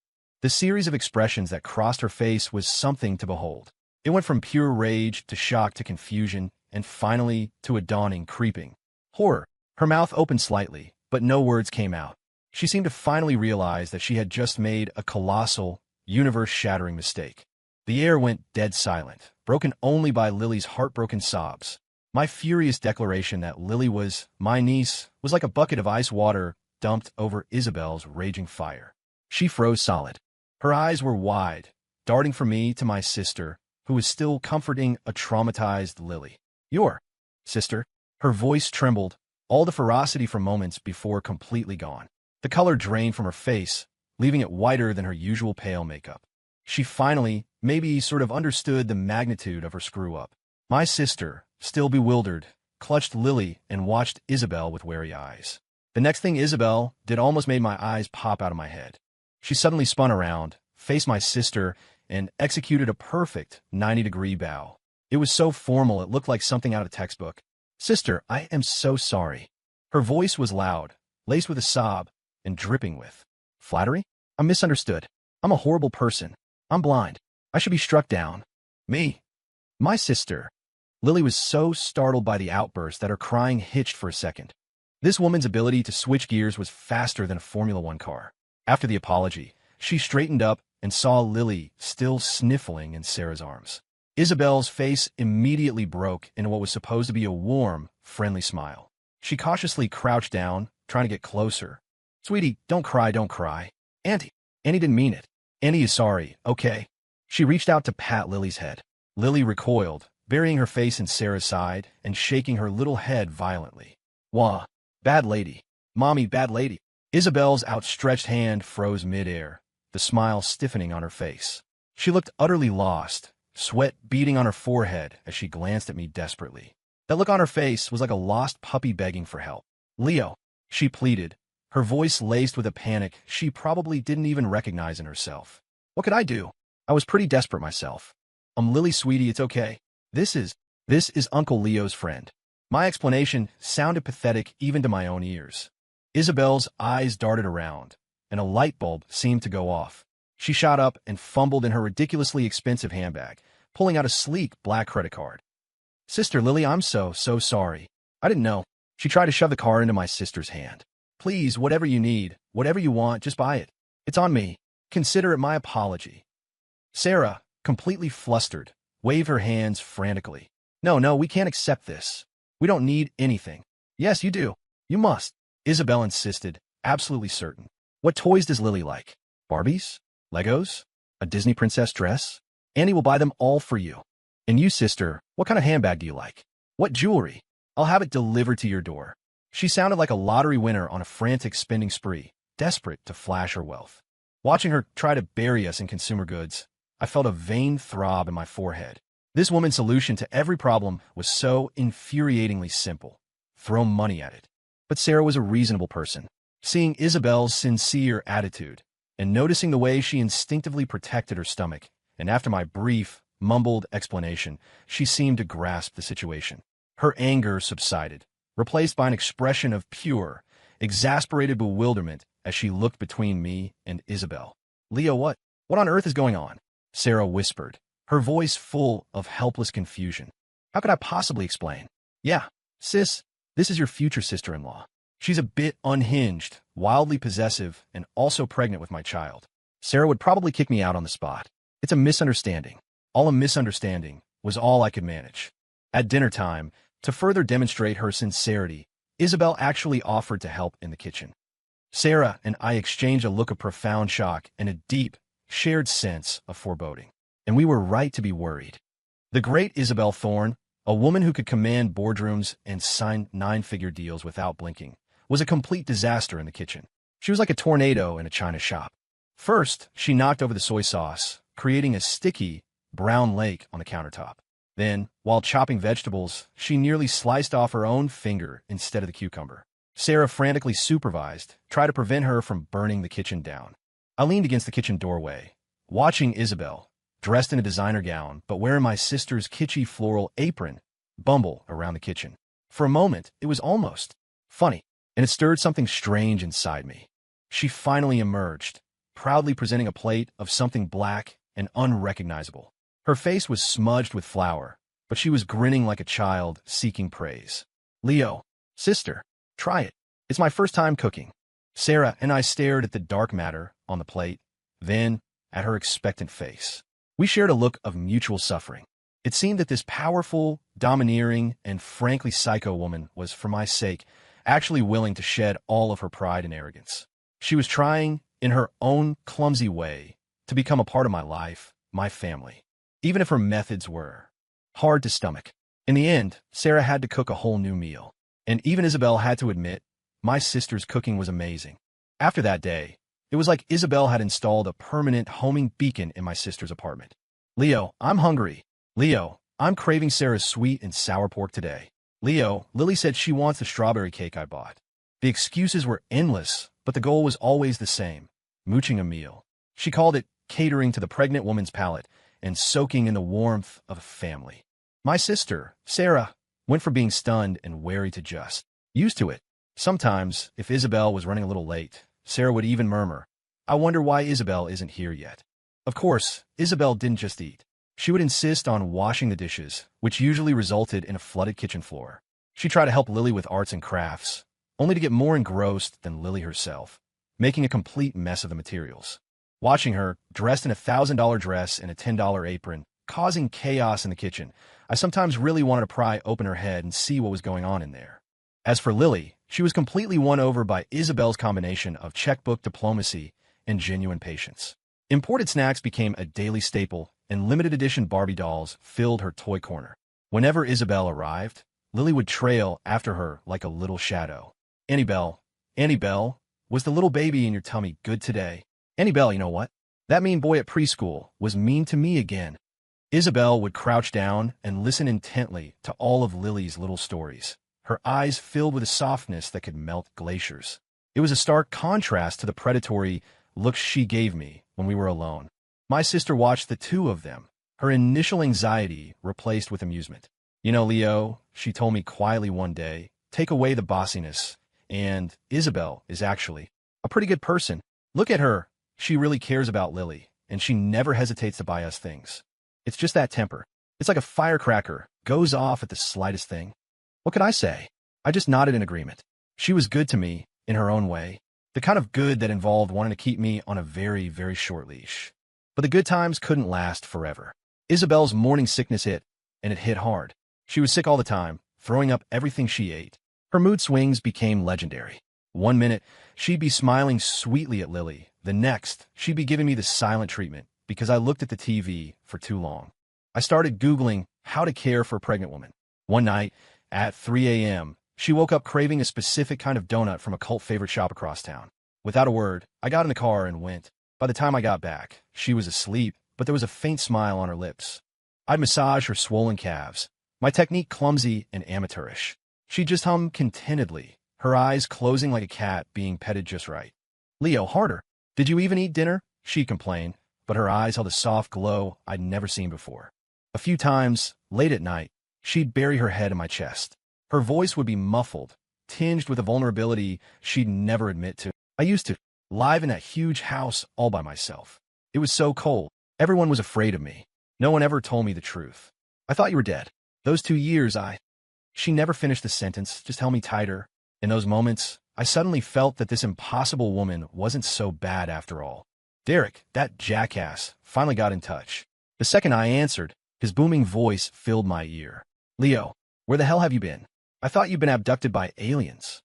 The series of expressions that crossed her face was something to behold. It went from pure rage to shock to confusion, and finally to a dawning, creeping horror. Her mouth opened slightly, but no words came out. She seemed to finally realize that she had just made a colossal, universe-shattering mistake. The air went dead silent, broken only by Lily's heartbroken sobs. My furious declaration that Lily was my niece was like a bucket of ice water dumped over Isabel's raging fire. She froze solid. Her eyes were wide, darting from me to my sister, who was still comforting a traumatized Lily. "Your sister?" Her voice trembled, all the ferocity from moments before completely gone. The color drained from her face, leaving it whiter than her usual pale makeup. She finally, maybe sort of understood the magnitude of her screw-up. My sister, still bewildered, clutched Lily and watched Isabel with wary eyes. The next thing Isabel did almost made my eyes pop out of my head. She suddenly spun around, faced my sister, and executed a perfect 90-degree bow. It was so formal it looked like something out of a textbook. "Sister, I am so sorry." Her voice was loud, laced with a sob, and dripping with flattery. "I'm misunderstood. I'm a horrible person. I'm blind. I should be struck down." "Me?" "My sister." Lily was so startled by the outburst that her crying hitched for a second. This woman's ability to switch gears was faster than a Formula One car. After the apology, she straightened up and saw Lily still sniffling in Sarah's arms. Isabel's face immediately broke into what was supposed to be a warm, friendly smile. She cautiously crouched down, trying to get closer. "Sweetie, don't cry, don't cry. Auntie didn't mean it. Auntie is sorry, okay?" She reached out to pat Lily's head. Lily recoiled, burying her face in Sarah's side and shaking her little head violently. "Wah, bad lady. Mommy, bad lady." Isabel's outstretched hand froze midair, the smile stiffening on her face. She looked utterly lost, sweat beading on her forehead as she glanced at me desperately. That look on her face was like a lost puppy begging for help. "Leo," she pleaded, her voice laced with a panic she probably didn't even recognize in herself. What could I do? I was pretty desperate myself. Lily, sweetie, it's okay. This is Uncle Leo's friend." My explanation sounded pathetic even to my own ears. Isabel's eyes darted around, and a light bulb seemed to go off. She shot up and fumbled in her ridiculously expensive handbag, pulling out a sleek black credit card. "Sister Lily, I'm so sorry. I didn't know." She tried to shove the card into my sister's hand. "Please, whatever you need, whatever you want, just buy it. It's on me. Consider it my apology." Sarah, completely flustered, waved her hands frantically. No, we can't accept this. We don't need anything." "Yes, you do. You must," Isabel insisted, absolutely certain. "What toys does Lily like? Barbies? Legos? A Disney princess dress? Annie will buy them all for you. And you, sister, what kind of handbag do you like? What jewelry? I'll have it delivered to your door." She sounded like a lottery winner on a frantic spending spree, desperate to flash her wealth. Watching her try to bury us in consumer goods, I felt a vain throb in my forehead. This woman's solution to every problem was so infuriatingly simple. Throw money at it. But Sarah was a reasonable person. Seeing Isabel's sincere attitude, and noticing the way she instinctively protected her stomach, and after my brief, mumbled explanation, she seemed to grasp the situation. Her anger subsided, replaced by an expression of pure, exasperated bewilderment as she looked between me and Isabel. "Leo, what on earth is going on?" Sarah whispered, her voice full of helpless confusion. "How could I possibly explain?" "Yeah, sis, this is your future sister-in-law. She's a bit unhinged, wildly possessive, and also pregnant with my child. Sarah would probably kick me out on the spot. It's a misunderstanding. All a misunderstanding was all I could manage." At dinner time, to further demonstrate her sincerity, Isabel actually offered to help in the kitchen. Sarah and I exchanged a look of profound shock and a deep, shared sense of foreboding. And we were right to be worried. The great Isabel Thorne, a woman who could command boardrooms and sign nine-figure deals without blinking, was a complete disaster in the kitchen. She was like a tornado in a china shop. First, she knocked over the soy sauce, creating a sticky, brown lake on the countertop. Then, while chopping vegetables, she nearly sliced off her own finger instead of the cucumber. Sarah frantically supervised, tried to prevent her from burning the kitchen down. I leaned against the kitchen doorway, watching Isabel, dressed in a designer gown but wearing my sister's kitschy floral apron, bumble around the kitchen. For a moment, it was almost funny, and it stirred something strange inside me. She finally emerged, proudly presenting a plate of something black and unrecognizable. Her face was smudged with flour, but she was grinning like a child seeking praise. "Leo, sister, try it. It's my first time cooking." Sarah and I stared at the dark matter on the plate, then at her expectant face. We shared a look of mutual suffering. It seemed that this powerful, domineering, and frankly psycho woman was, for my sake, actually willing to shed all of her pride and arrogance. She was trying, in her own clumsy way, to become a part of my life, my family, even if her methods were hard to stomach. In the end, Sarah had to cook a whole new meal, and even Isabel had to admit, my sister's cooking was amazing. After that day, it was like Isabel had installed a permanent homing beacon in my sister's apartment. "Leo, I'm hungry. Leo, I'm craving Sarah's sweet and sour pork today. Leo, Lily said she wants the strawberry cake I bought." The excuses were endless, but the goal was always the same: mooching a meal. She called it catering to the pregnant woman's palate and soaking in the warmth of a family. My sister, Sarah, went from being stunned and wary to just used to it. Sometimes, if Isabel was running a little late, Sarah would even murmur, "I wonder why Isabel isn't here yet." Of course, Isabel didn't just eat. She would insist on washing the dishes, which usually resulted in a flooded kitchen floor. She tried to help Lily with arts and crafts, only to get more engrossed than Lily herself, making a complete mess of the materials. Watching her, dressed in a $1,000 dress and a $10 apron, causing chaos in the kitchen, I sometimes really wanted to pry open her head and see what was going on in there. As for Lily, she was completely won over by Isabel's combination of checkbook diplomacy and genuine patience. Imported snacks became a daily staple, and limited edition Barbie dolls filled her toy corner. Whenever Isabel arrived, Lily would trail after her like a little shadow. Annabelle, Was the little baby in your tummy good today? Annabelle, you know what? That mean boy at preschool was mean to me again. Isabel would crouch down and listen intently to all of Lily's little stories, her eyes filled with a softness that could melt glaciers. It was a stark contrast to the predatory looks she gave me when we were alone. My sister watched the two of them, her initial anxiety replaced with amusement. You know, Leo, she told me quietly one day, take away the bossiness, and Isabel is actually a pretty good person. Look at her. She really cares about Lily, and she never hesitates to buy us things. It's just that temper. It's like a firecracker, goes off at the slightest thing. What could I say? I just nodded in agreement. She was good to me, in her own way. The kind of good that involved wanting to keep me on a very, very short leash. But the good times couldn't last forever. Isabel's morning sickness hit, and it hit hard. She was sick all the time, throwing up everything she ate. Her mood swings became legendary. One minute, she'd be smiling sweetly at Lily. The next, she'd be giving me the silent treatment because I looked at the TV for too long. I started Googling how to care for a pregnant woman. One night, at 3 a.m., she woke up craving a specific kind of donut from a cult favorite shop across town. Without a word, I got in the car and went. By the time I got back, she was asleep, but there was a faint smile on her lips. I'd massage her swollen calves, my technique clumsy and amateurish. She'd just hum contentedly, her eyes closing like a cat being petted just right. Leo, harder. Did you even eat dinner? She complained, but her eyes held a soft glow I'd never seen before. A few times, late at night, she'd bury her head in my chest. Her voice would be muffled, tinged with a vulnerability she'd never admit to. I used to live in that huge house all by myself. It was so cold. Everyone was afraid of me. No one ever told me the truth. I thought you were dead. Those 2 years, She never finished the sentence, just held me tighter. In those moments, I suddenly felt that this impossible woman wasn't so bad after all. Derek, that jackass, finally got in touch. The second I answered, his booming voice filled my ear. Leo, where the hell have you been? I thought you'd been abducted by aliens.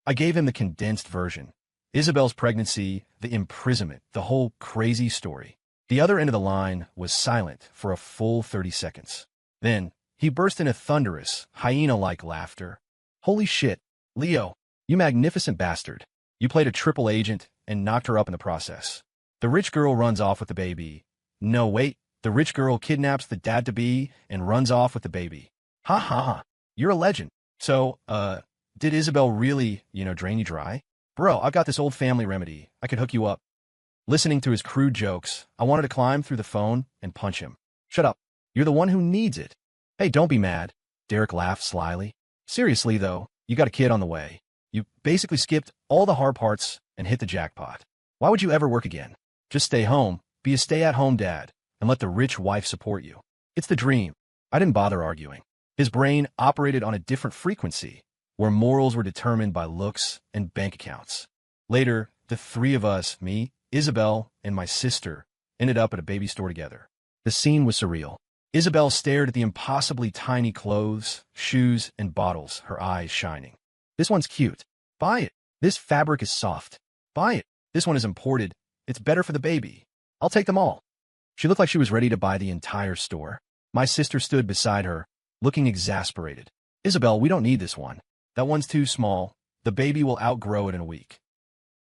I gave him the condensed version. Isabel's pregnancy, the imprisonment, the whole crazy story. The other end of the line was silent for a full 30 seconds. Then, he burst into thunderous, hyena-like laughter. Holy shit, Leo, you magnificent bastard. You played a triple agent and knocked her up in the process. The rich girl runs off with the baby. No, wait, the rich girl kidnaps the dad-to-be and runs off with the baby. Ha ha ha, you're a legend. So, did Isabel really, drain you dry? Bro, I've got this old family remedy. I could hook you up. Listening to his crude jokes, I wanted to climb through the phone and punch him. Shut up. You're the one who needs it. Hey, don't be mad. Derek laughed slyly. Seriously, though, you got a kid on the way. You basically skipped all the hard parts and hit the jackpot. Why would you ever work again? Just stay home, be a stay-at-home dad, and let the rich wife support you. It's the dream. I didn't bother arguing. His brain operated on a different frequency, where morals were determined by looks and bank accounts. Later, the three of us, me, Isabel, and my sister, ended up at a baby store together. The scene was surreal. Isabel stared at the impossibly tiny clothes, shoes, and bottles, her eyes shining. This one's cute. Buy it. This fabric is soft. Buy it. This one is imported. It's better for the baby. I'll take them all. She looked like she was ready to buy the entire store. My sister stood beside her, looking exasperated. Isabel, we don't need this one. That one's too small. The baby will outgrow it in a week.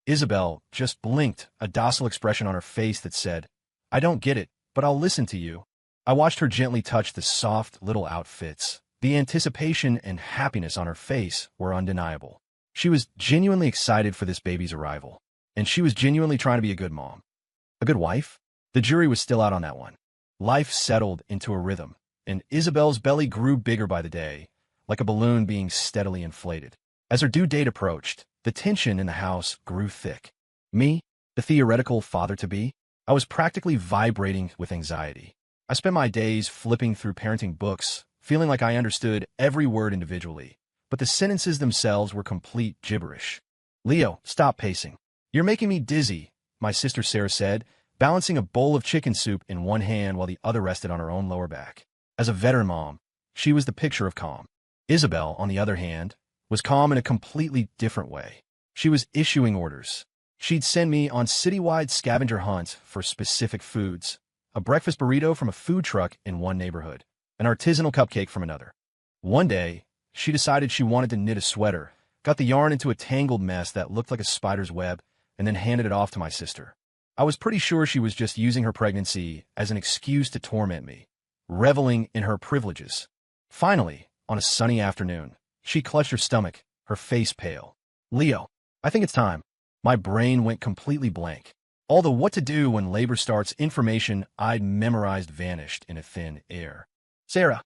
Isabel just blinked, a docile expression on her face that said, I don't get it, but I'll listen to you. I watched her gently touch the soft little outfits. The anticipation and happiness on her face were undeniable. She was genuinely excited for this baby's arrival, and she was genuinely trying to be a good mom. A good wife? The jury was still out on that one. Life settled into a rhythm, and Isabel's belly grew bigger by the day, like a balloon being steadily inflated. As her due date approached, the tension in the house grew thick. Me, the theoretical father-to-be, I was practically vibrating with anxiety. I spent my days flipping through parenting books, feeling like I understood every word individually, but the sentences themselves were complete gibberish. Leo, stop pacing. You're making me dizzy, my sister Sarah said, balancing a bowl of chicken soup in one hand while the other rested on her own lower back. As a veteran mom, she was the picture of calm. Isabel, on the other hand, was calm in a completely different way. She was issuing orders. She'd send me on citywide scavenger hunts for specific foods, a breakfast burrito from a food truck in one neighborhood, an artisanal cupcake from another. One day, she decided she wanted to knit a sweater, got the yarn into a tangled mess that looked like a spider's web, and then handed it off to my sister. I was pretty sure she was just using her pregnancy as an excuse to torment me, reveling in her privileges. Finally, on a sunny afternoon, she clutched her stomach, her face pale. "Leo, I think it's time." My brain went completely blank. All the what to do when labor starts information I'd memorized vanished in a thin air. Sarah,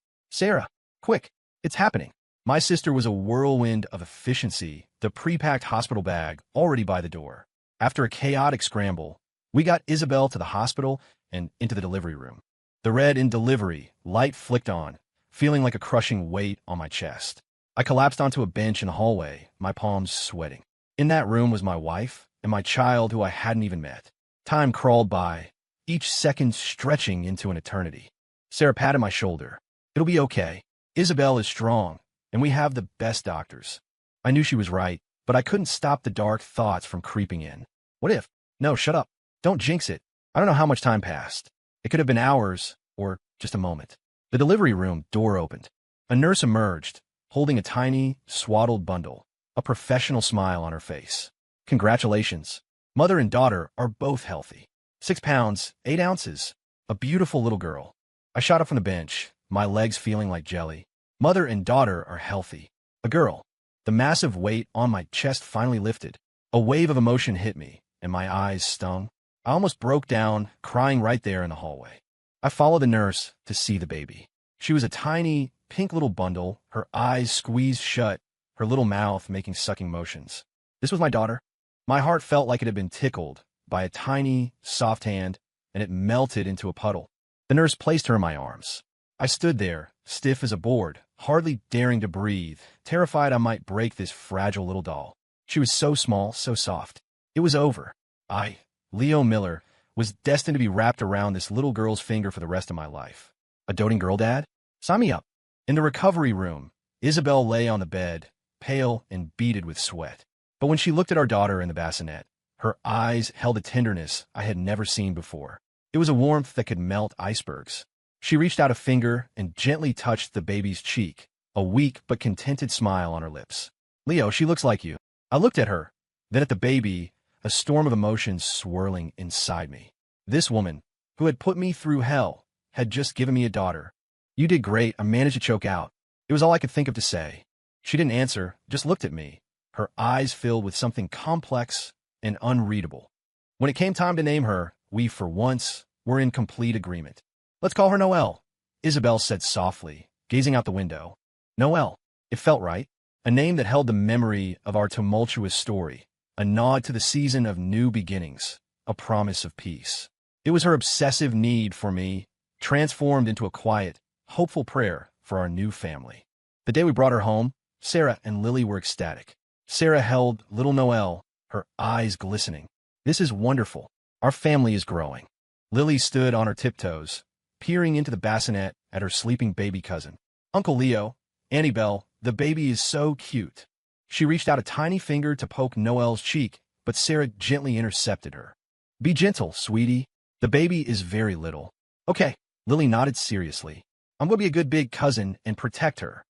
quick, it's happening." My sister was a whirlwind of efficiency, the pre-packed hospital bag already by the door. After a chaotic scramble, we got Isabel to the hospital and into the delivery room. The red in delivery light flicked on, feeling like a crushing weight on my chest. I collapsed onto a bench in the hallway, my palms sweating. In that room was my wife and my child who I hadn't even met. Time crawled by, each second stretching into an eternity. Sarah patted my shoulder. "It'll be okay. Isabel is strong, and we have the best doctors." I knew she was right, but I couldn't stop the dark thoughts from creeping in. What if? No, shut up. Don't jinx it. I don't know how much time passed. It could have been hours, or just a moment. The delivery room door opened. A nurse emerged, holding a tiny, swaddled bundle, a professional smile on her face. "Congratulations. Mother and daughter are both healthy. 6 pounds, 8 ounces. A beautiful little girl." I shot up from the bench, my legs feeling like jelly. Mother and daughter are healthy. A girl. The massive weight on my chest finally lifted. A wave of emotion hit me, and my eyes stung. I almost broke down, crying right there in the hallway. I followed the nurse to see the baby. She was a tiny, pink little bundle, her eyes squeezed shut, her little mouth making sucking motions. This was my daughter. My heart felt like it had been tickled by a tiny, soft hand, and it melted into a puddle. The nurse placed her in my arms. I stood there, stiff as a board, hardly daring to breathe, terrified I might break this fragile little doll. She was so small, so soft. It was over. I, Leo Miller, was destined to be wrapped around this little girl's finger for the rest of my life. A doting girl dad? Sign me up. In the recovery room, Isabel lay on the bed, pale and beaded with sweat. But when she looked at our daughter in the bassinet, her eyes held a tenderness I had never seen before. It was a warmth that could melt icebergs. She reached out a finger and gently touched the baby's cheek, a weak but contented smile on her lips. "Leo, she looks like you." I looked at her, then at the baby, a storm of emotions swirling inside me. This woman, who had put me through hell, had just given me a daughter. "You did great," I managed to choke out. It was all I could think of to say. She didn't answer, just looked at me, her eyes filled with something complex and unreadable. When it came time to name her, we, for once, were in complete agreement. "Let's call her Noelle," Isabel said softly, gazing out the window. Noelle. It felt right. A name that held the memory of our tumultuous story, a nod to the season of new beginnings, a promise of peace. It was her obsessive need for me, transformed into a quiet, hopeful prayer for our new family. The day we brought her home, Sarah and Lily were ecstatic. Sarah held little Noelle, her eyes glistening. "This is wonderful. Our family is growing." Lily stood on her tiptoes, peering into the bassinet at her sleeping baby cousin. "Uncle Leo, Auntie Belle, the baby is so cute." She reached out a tiny finger to poke Noelle's cheek, but Sarah gently intercepted her. "Be gentle, sweetie. The baby is very little." "Okay," Lily nodded seriously. "I'm going to be a good big cousin and protect her."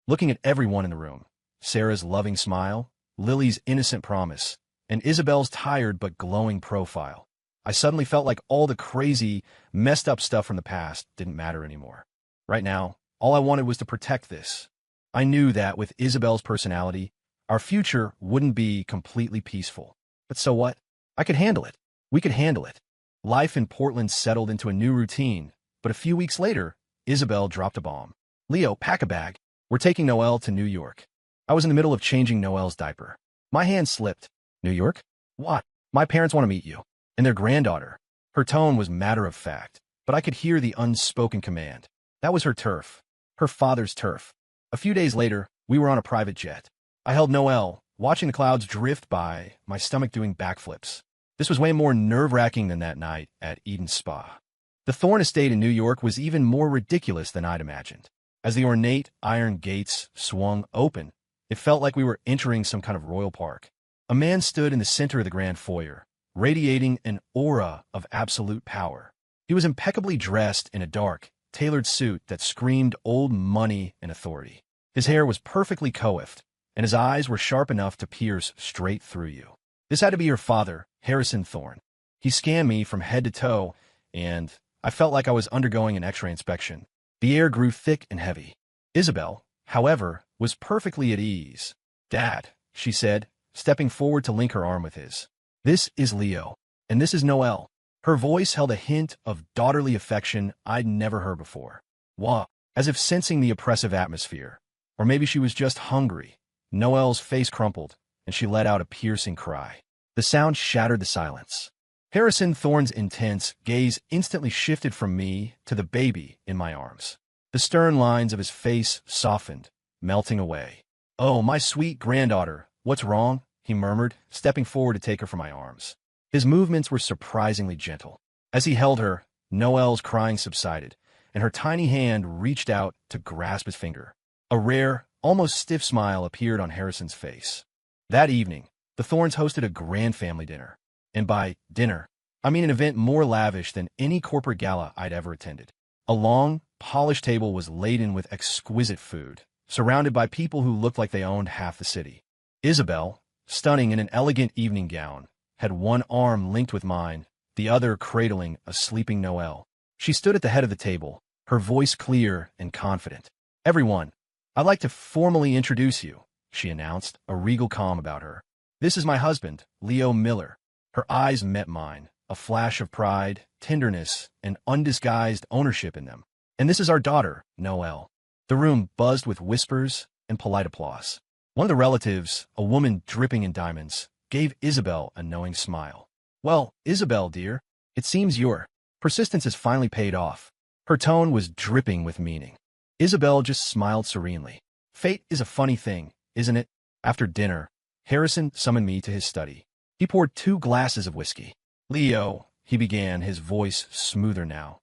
Looking at everyone in the room, Sarah's loving smile, Lily's innocent promise, and Isabel's tired but glowing profile, I suddenly felt like all the crazy, messed up stuff from the past didn't matter anymore. Right now, all I wanted was to protect this. I knew that with Isabel's personality, our future wouldn't be completely peaceful. But so what? I could handle it. We could handle it. Life in Portland settled into a new routine, but a few weeks later, Isabel dropped a bomb. "Leo, pack a bag. We're taking Noelle to New York." I was in the middle of changing Noelle's diaper. My hand slipped. "New York? What?" "My parents want to meet you. And their granddaughter." Her tone was matter of fact, but I could hear the unspoken command. That was her turf. Her father's turf. A few days later, we were on a private jet. I held Noelle, watching the clouds drift by, my stomach doing backflips. This was way more nerve-wracking than that night at Eden Spa. The Thorne estate in New York was even more ridiculous than I'd imagined. As the ornate iron gates swung open, it felt like we were entering some kind of royal park. A man stood in the center of the grand foyer, radiating an aura of absolute power. He was impeccably dressed in a dark, tailored suit that screamed old money and authority. His hair was perfectly coiffed, and his eyes were sharp enough to pierce straight through you. This had to be your father, Harrison Thorne. He scanned me from head to toe, and I felt like I was undergoing an X-ray inspection. The air grew thick and heavy. Isabel, however, was perfectly at ease. "Dad," she said, stepping forward to link her arm with his. "This is Leo, and this is Noelle." Her voice held a hint of daughterly affection I'd never heard before. Wah, as if sensing the oppressive atmosphere. Or maybe she was just hungry. Noelle's face crumpled, and she let out a piercing cry. The sound shattered the silence. Harrison Thorne's intense gaze instantly shifted from me to the baby in my arms. The stern lines of his face softened, melting away. "Oh, my sweet granddaughter, what's wrong?" he murmured, stepping forward to take her from my arms. His movements were surprisingly gentle. As he held her, Noelle's crying subsided, and her tiny hand reached out to grasp his finger. A rare, almost stiff smile appeared on Harrison's face. That evening, the Thornes hosted a grand family dinner. And by dinner, I mean an event more lavish than any corporate gala I'd ever attended. A long, polished table was laden with exquisite food, surrounded by people who looked like they owned half the city. Isabel, stunning in an elegant evening gown, had one arm linked with mine, the other cradling a sleeping Noelle. She stood at the head of the table, her voice clear and confident. "Everyone, I'd like to formally introduce you," she announced, a regal calm about her. "This is my husband, Leo Miller." Her eyes met mine, a flash of pride, tenderness, and undisguised ownership in them. "And this is our daughter, Noelle." The room buzzed with whispers and polite applause. One of the relatives, a woman dripping in diamonds, gave Isabel a knowing smile. "Well, Isabel, dear, it seems your persistence has finally paid off." Her tone was dripping with meaning. Isabel just smiled serenely. Fate is a funny thing, isn't it? After dinner, Harrison summoned me to his study. He poured 2 glasses of whiskey. "Leo," he began, his voice smoother now.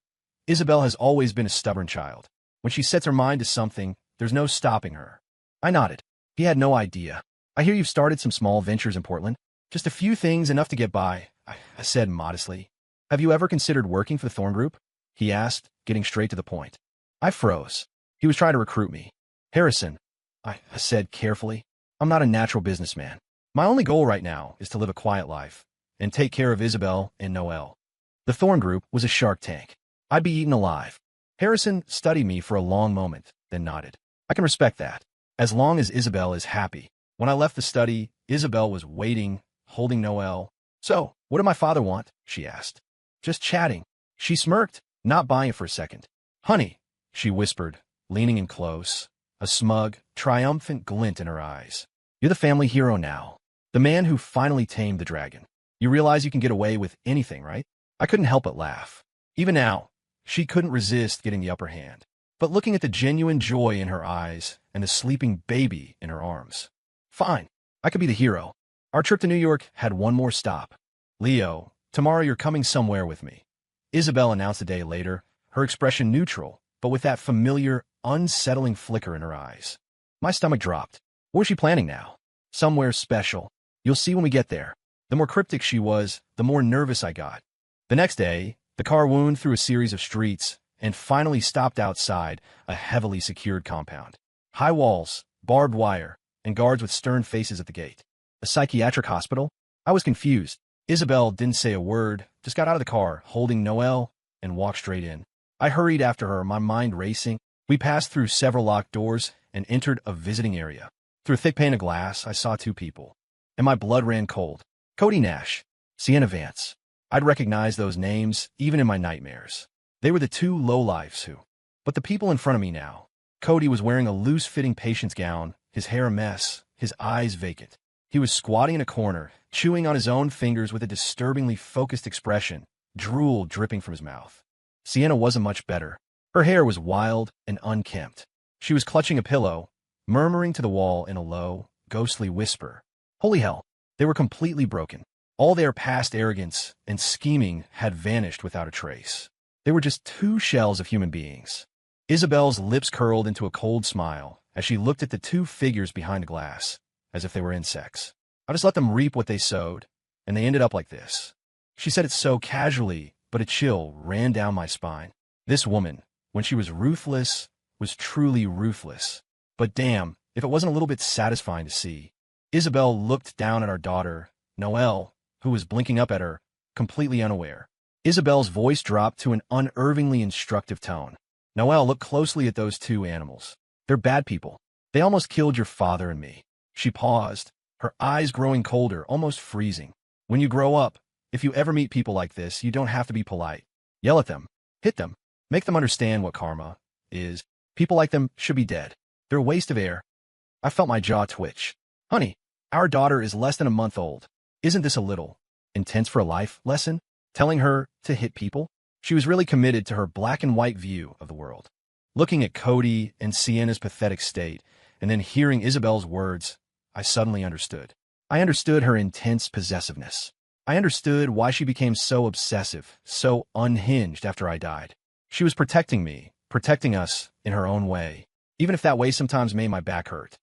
"Isabel has always been a stubborn child. When she sets her mind to something, there's no stopping her." I nodded. He had no idea. "I hear you've started some small ventures in Portland." "Just a few things, enough to get by," I said modestly. "Have you ever considered working for the Thorne Group?" he asked, getting straight to the point. I froze. He was trying to recruit me. "Harrison," I said carefully, "I'm not a natural businessman. My only goal right now is to live a quiet life and take care of Isabel and Noelle. The Thorne Group was a shark tank. I'd be eaten alive." Harrison studied me for a long moment, then nodded. "I can respect that, as long as Isabel is happy." When I left the study, Isabel was waiting, holding Noelle. "So, what did my father want?" she asked. "Just chatting." She smirked, not buying it for a second. "Honey," she whispered, leaning in close, a smug, triumphant glint in her eyes. "You're the family hero now, the man who finally tamed the dragon. You realize you can get away with anything, right?" I couldn't help but laugh. Even now, she couldn't resist getting the upper hand. But looking at the genuine joy in her eyes and the sleeping baby in her arms. "Fine, I could be the hero." Our trip to New York had one more stop. "Leo, tomorrow you're coming somewhere with me," Isabel announced a day later, her expression neutral, but with that familiar, unsettling flicker in her eyes. My stomach dropped. What was she planning now? "Somewhere special. You'll see when we get there." The more cryptic she was, the more nervous I got. The next day, the car wound through a series of streets and finally stopped outside a heavily secured compound. High walls, barbed wire, and guards with stern faces at the gate. A psychiatric hospital? I was confused. Isabel didn't say a word, just got out of the car, holding Noelle, and walked straight in. I hurried after her, my mind racing. We passed through several locked doors and entered a visiting area. Through a thick pane of glass, I saw 2 people, and my blood ran cold. Cody Nash, Sienna Vance. I'd recognize those names even in my nightmares. They were the 2 lowlifes who... But the people in front of me now. Cody was wearing a loose-fitting patient's gown, his hair a mess, his eyes vacant. He was squatting in a corner, chewing on his own fingers with a disturbingly focused expression, drool dripping from his mouth. Sienna wasn't much better. Her hair was wild and unkempt. She was clutching a pillow, murmuring to the wall in a low, ghostly whisper. Holy hell, they were completely broken. All their past arrogance and scheming had vanished without a trace. They were just 2 shells of human beings. Isabel's lips curled into a cold smile as she looked at the 2 figures behind the glass, as if they were insects. I just let them reap what they sowed, and they ended up like this. She said it so casually, but a chill ran down my spine. This woman, when she was ruthless, was truly ruthless. But damn, if it wasn't a little bit satisfying to see. Isabel looked down at our daughter, Noelle, who was blinking up at her, completely unaware. Isabel's voice dropped to an unnervingly instructive tone. Noelle, look closely at those two animals. They're bad people. They almost killed your father and me. She paused, her eyes growing colder, almost freezing. When you grow up, if you ever meet people like this, you don't have to be polite. Yell at them. Hit them. Make them understand what karma is. People like them should be dead. They're a waste of air. I felt my jaw twitch. Honey, our daughter is less than a month old. Isn't this a little intense for a life lesson? Telling her to hit people? She was really committed to her black and white view of the world. Looking at Cody and Sienna's pathetic state, and then hearing Isabel's words, I suddenly understood. I understood her intense possessiveness. I understood why she became so obsessive, so unhinged after I died. She was protecting me, protecting us in her own way, even if that way sometimes made my back hurt.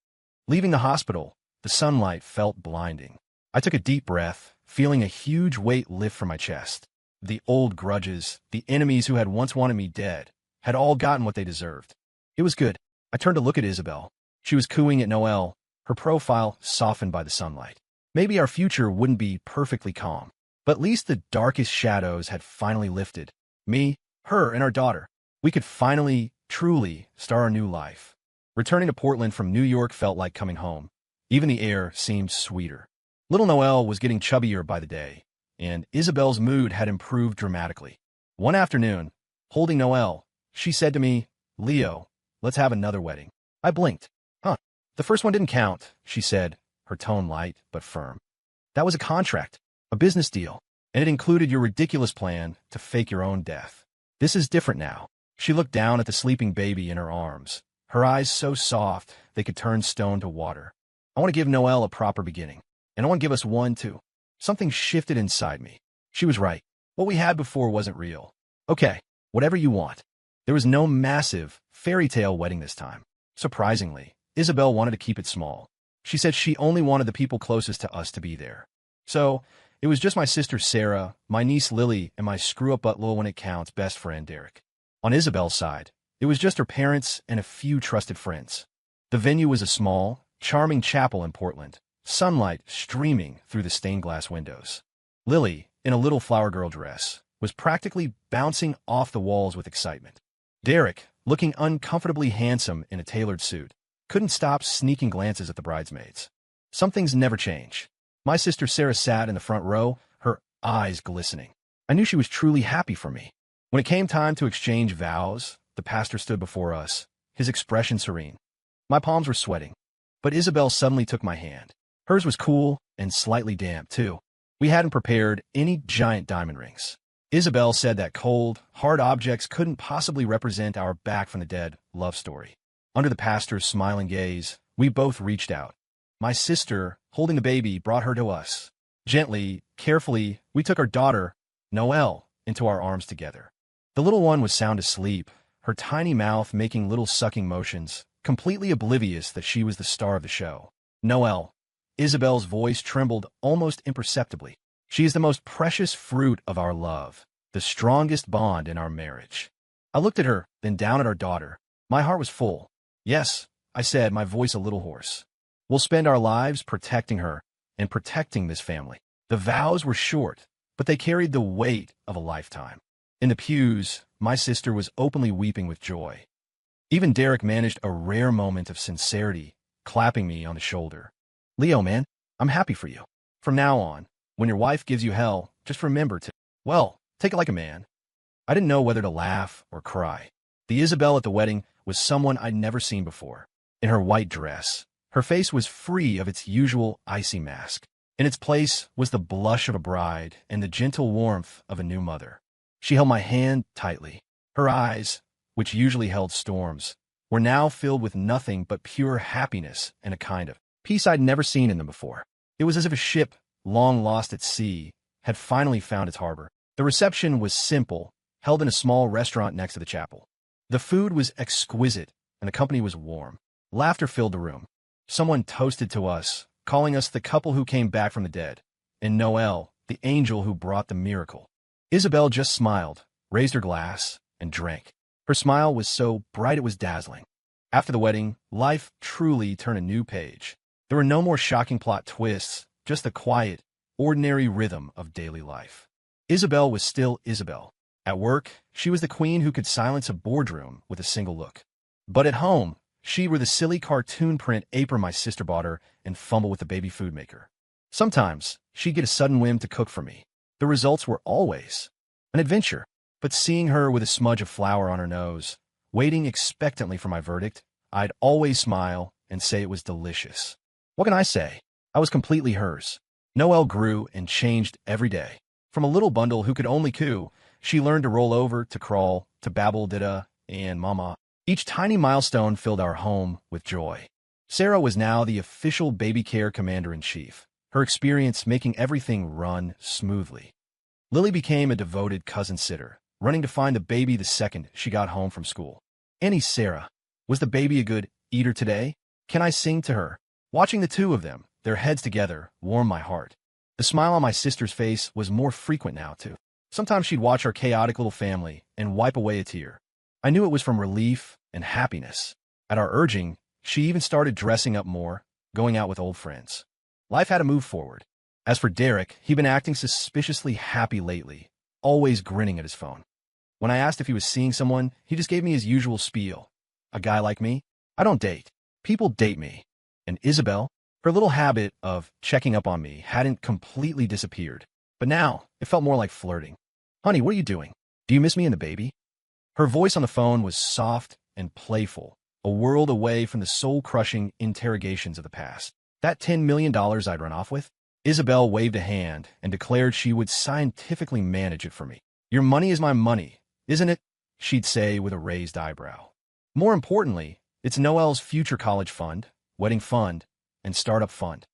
Leaving the hospital, the sunlight felt blinding. I took a deep breath, feeling a huge weight lift from my chest. The old grudges, the enemies who had once wanted me dead, had all gotten what they deserved. It was good. I turned to look at Isabel. She was cooing at Noelle, her profile softened by the sunlight. Maybe our future wouldn't be perfectly calm, but at least the darkest shadows had finally lifted. Me, her, and our daughter. We could finally, truly, start our new life. Returning to Portland from New York felt like coming home. Even the air seemed sweeter. Little Noelle was getting chubbier by the day, and Isabel's mood had improved dramatically. One afternoon, holding Noelle, she said to me, Leo, let's have another wedding. I blinked. Huh. The first one didn't count, she said, her tone light but firm. That was a contract, a business deal, and it included your ridiculous plan to fake your own death. This is different now. She looked down at the sleeping baby in her arms, her eyes so soft they could turn stone to water. I want to give Noelle a proper beginning, and I want to give us one too. Something shifted inside me. She was right. What we had before wasn't real. Okay, whatever you want. There was no massive, fairy tale wedding this time. Surprisingly, Isabel wanted to keep it small. She said she only wanted the people closest to us to be there. So, it was just my sister Sarah, my niece Lily, and my screw-up but little when it counts best friend Derek. On Isabel's side, it was just her parents and a few trusted friends. The venue was a small, charming chapel in Portland, sunlight streaming through the stained glass windows. Lily, in a little flower girl dress, was practically bouncing off the walls with excitement. Derek, looking uncomfortably handsome in a tailored suit, couldn't stop sneaking glances at the bridesmaids. Some things never change. My sister Sarah sat in the front row, her eyes glistening. I knew she was truly happy for me. When it came time to exchange vows, the pastor stood before us, his expression serene. My palms were sweating, but Isabel suddenly took my hand. Hers was cool and slightly damp, too. We hadn't prepared any giant diamond rings. Isabel said that cold, hard objects couldn't possibly represent our back-from-the-dead love story. Under the pastor's smiling gaze, we both reached out. My sister, holding the baby, brought her to us. Gently, carefully, we took our daughter, Noelle, into our arms together. The little one was sound asleep, her tiny mouth making little sucking motions, completely oblivious that she was the star of the show. Noelle. Isabel's voice trembled almost imperceptibly. She is the most precious fruit of our love, the strongest bond in our marriage. I looked at her, then down at our daughter. My heart was full. Yes, I said, my voice a little hoarse. We'll spend our lives protecting her and protecting this family. The vows were short, but they carried the weight of a lifetime. In the pews, my sister was openly weeping with joy. Even Derek managed a rare moment of sincerity, clapping me on the shoulder. Leo, man, I'm happy for you. From now on, when your wife gives you hell, just remember to, well, take it like a man. I didn't know whether to laugh or cry. The Isabel at the wedding was someone I'd never seen before. In her white dress, her face was free of its usual icy mask. In its place was the blush of a bride and the gentle warmth of a new mother. She held my hand tightly. Her eyes, which usually held storms, were now filled with nothing but pure happiness and a kind of peace I'd never seen in them before. It was as if a ship, long lost at sea, had finally found its harbor. The reception was simple, held in a small restaurant next to the chapel. The food was exquisite, and the company was warm. Laughter filled the room. Someone toasted to us, calling us the couple who came back from the dead, and Noelle, the angel who brought the miracle. Isabel just smiled, raised her glass, and drank. Her smile was so bright it was dazzling. After the wedding, life truly turned a new page. There were no more shocking plot twists, just the quiet, ordinary rhythm of daily life. Isabel was still Isabel. At work, she was the queen who could silence a boardroom with a single look. But at home, she were the silly cartoon print apron my sister bought her and fumble with the baby food maker. Sometimes, she'd get a sudden whim to cook for me. The results were always an adventure. But seeing her with a smudge of flour on her nose, waiting expectantly for my verdict, I'd always smile and say it was delicious. What can I say? I was completely hers. Noelle grew and changed every day. From a little bundle who could only coo, she learned to roll over, to crawl, to babble dida, and mama. Each tiny milestone filled our home with joy. Sarah was now the official baby care commander-in-chief, her experience making everything run smoothly. Lily became a devoted cousin sitter, running to find the baby the second she got home from school. Annie Sarah, was the baby a good eater today? Can I sing to her? Watching the two of them, their heads together, warmed my heart. The smile on my sister's face was more frequent now, too. Sometimes she'd watch our chaotic little family and wipe away a tear. I knew it was from relief and happiness. At our urging, she even started dressing up more, going out with old friends. Life had to move forward. As for Derek, he'd been acting suspiciously happy lately, always grinning at his phone. When I asked if he was seeing someone, he just gave me his usual spiel. A guy like me? I don't date. People date me. And Isabel? Her little habit of checking up on me hadn't completely disappeared. But now, it felt more like flirting. Honey, what are you doing? Do you miss me and the baby? Her voice on the phone was soft and playful, a world away from the soul-crushing interrogations of the past. That $10 million I'd run off with? Isabel waved a hand and declared she would scientifically manage it for me. Your money is my money, isn't it? She'd say with a raised eyebrow. More importantly, it's Noelle's future college fund, wedding fund, and startup fund.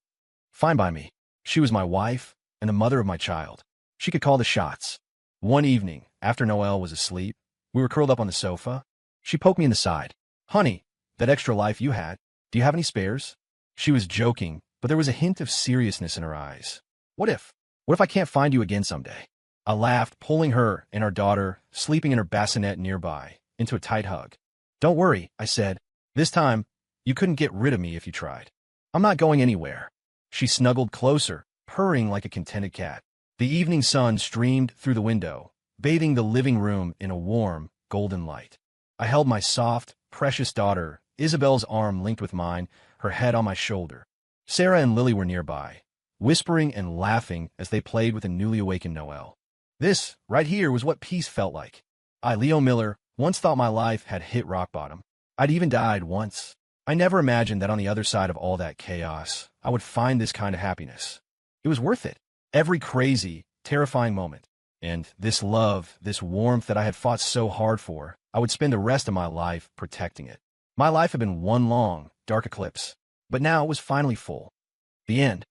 Fine by me. She was my wife and the mother of my child. She could call the shots. One evening, after Noelle was asleep, we were curled up on the sofa. She poked me in the side. Honey, that extra life you had, do you have any spares? She was joking, but there was a hint of seriousness in her eyes. What if I can't find you again someday? I laughed, pulling her and our daughter, sleeping in her bassinet nearby, into a tight hug. Don't worry, I said. This time, you couldn't get rid of me if you tried. I'm not going anywhere. She snuggled closer, purring like a contented cat. The evening sun streamed through the window, bathing the living room in a warm, golden light. I held my soft, precious daughter, Isabel's arm linked with mine, her head on my shoulder. Sarah and Lily were nearby, whispering and laughing as they played with the newly awakened Noelle. This, right here, was what peace felt like. I, Leo Miller, once thought my life had hit rock bottom. I'd even died once. I never imagined that on the other side of all that chaos, I would find this kind of happiness. It was worth it. Every crazy, terrifying moment. And this love, this warmth that I had fought so hard for, I would spend the rest of my life protecting it. My life had been one long, dark eclipse, but now it was finally full. The end.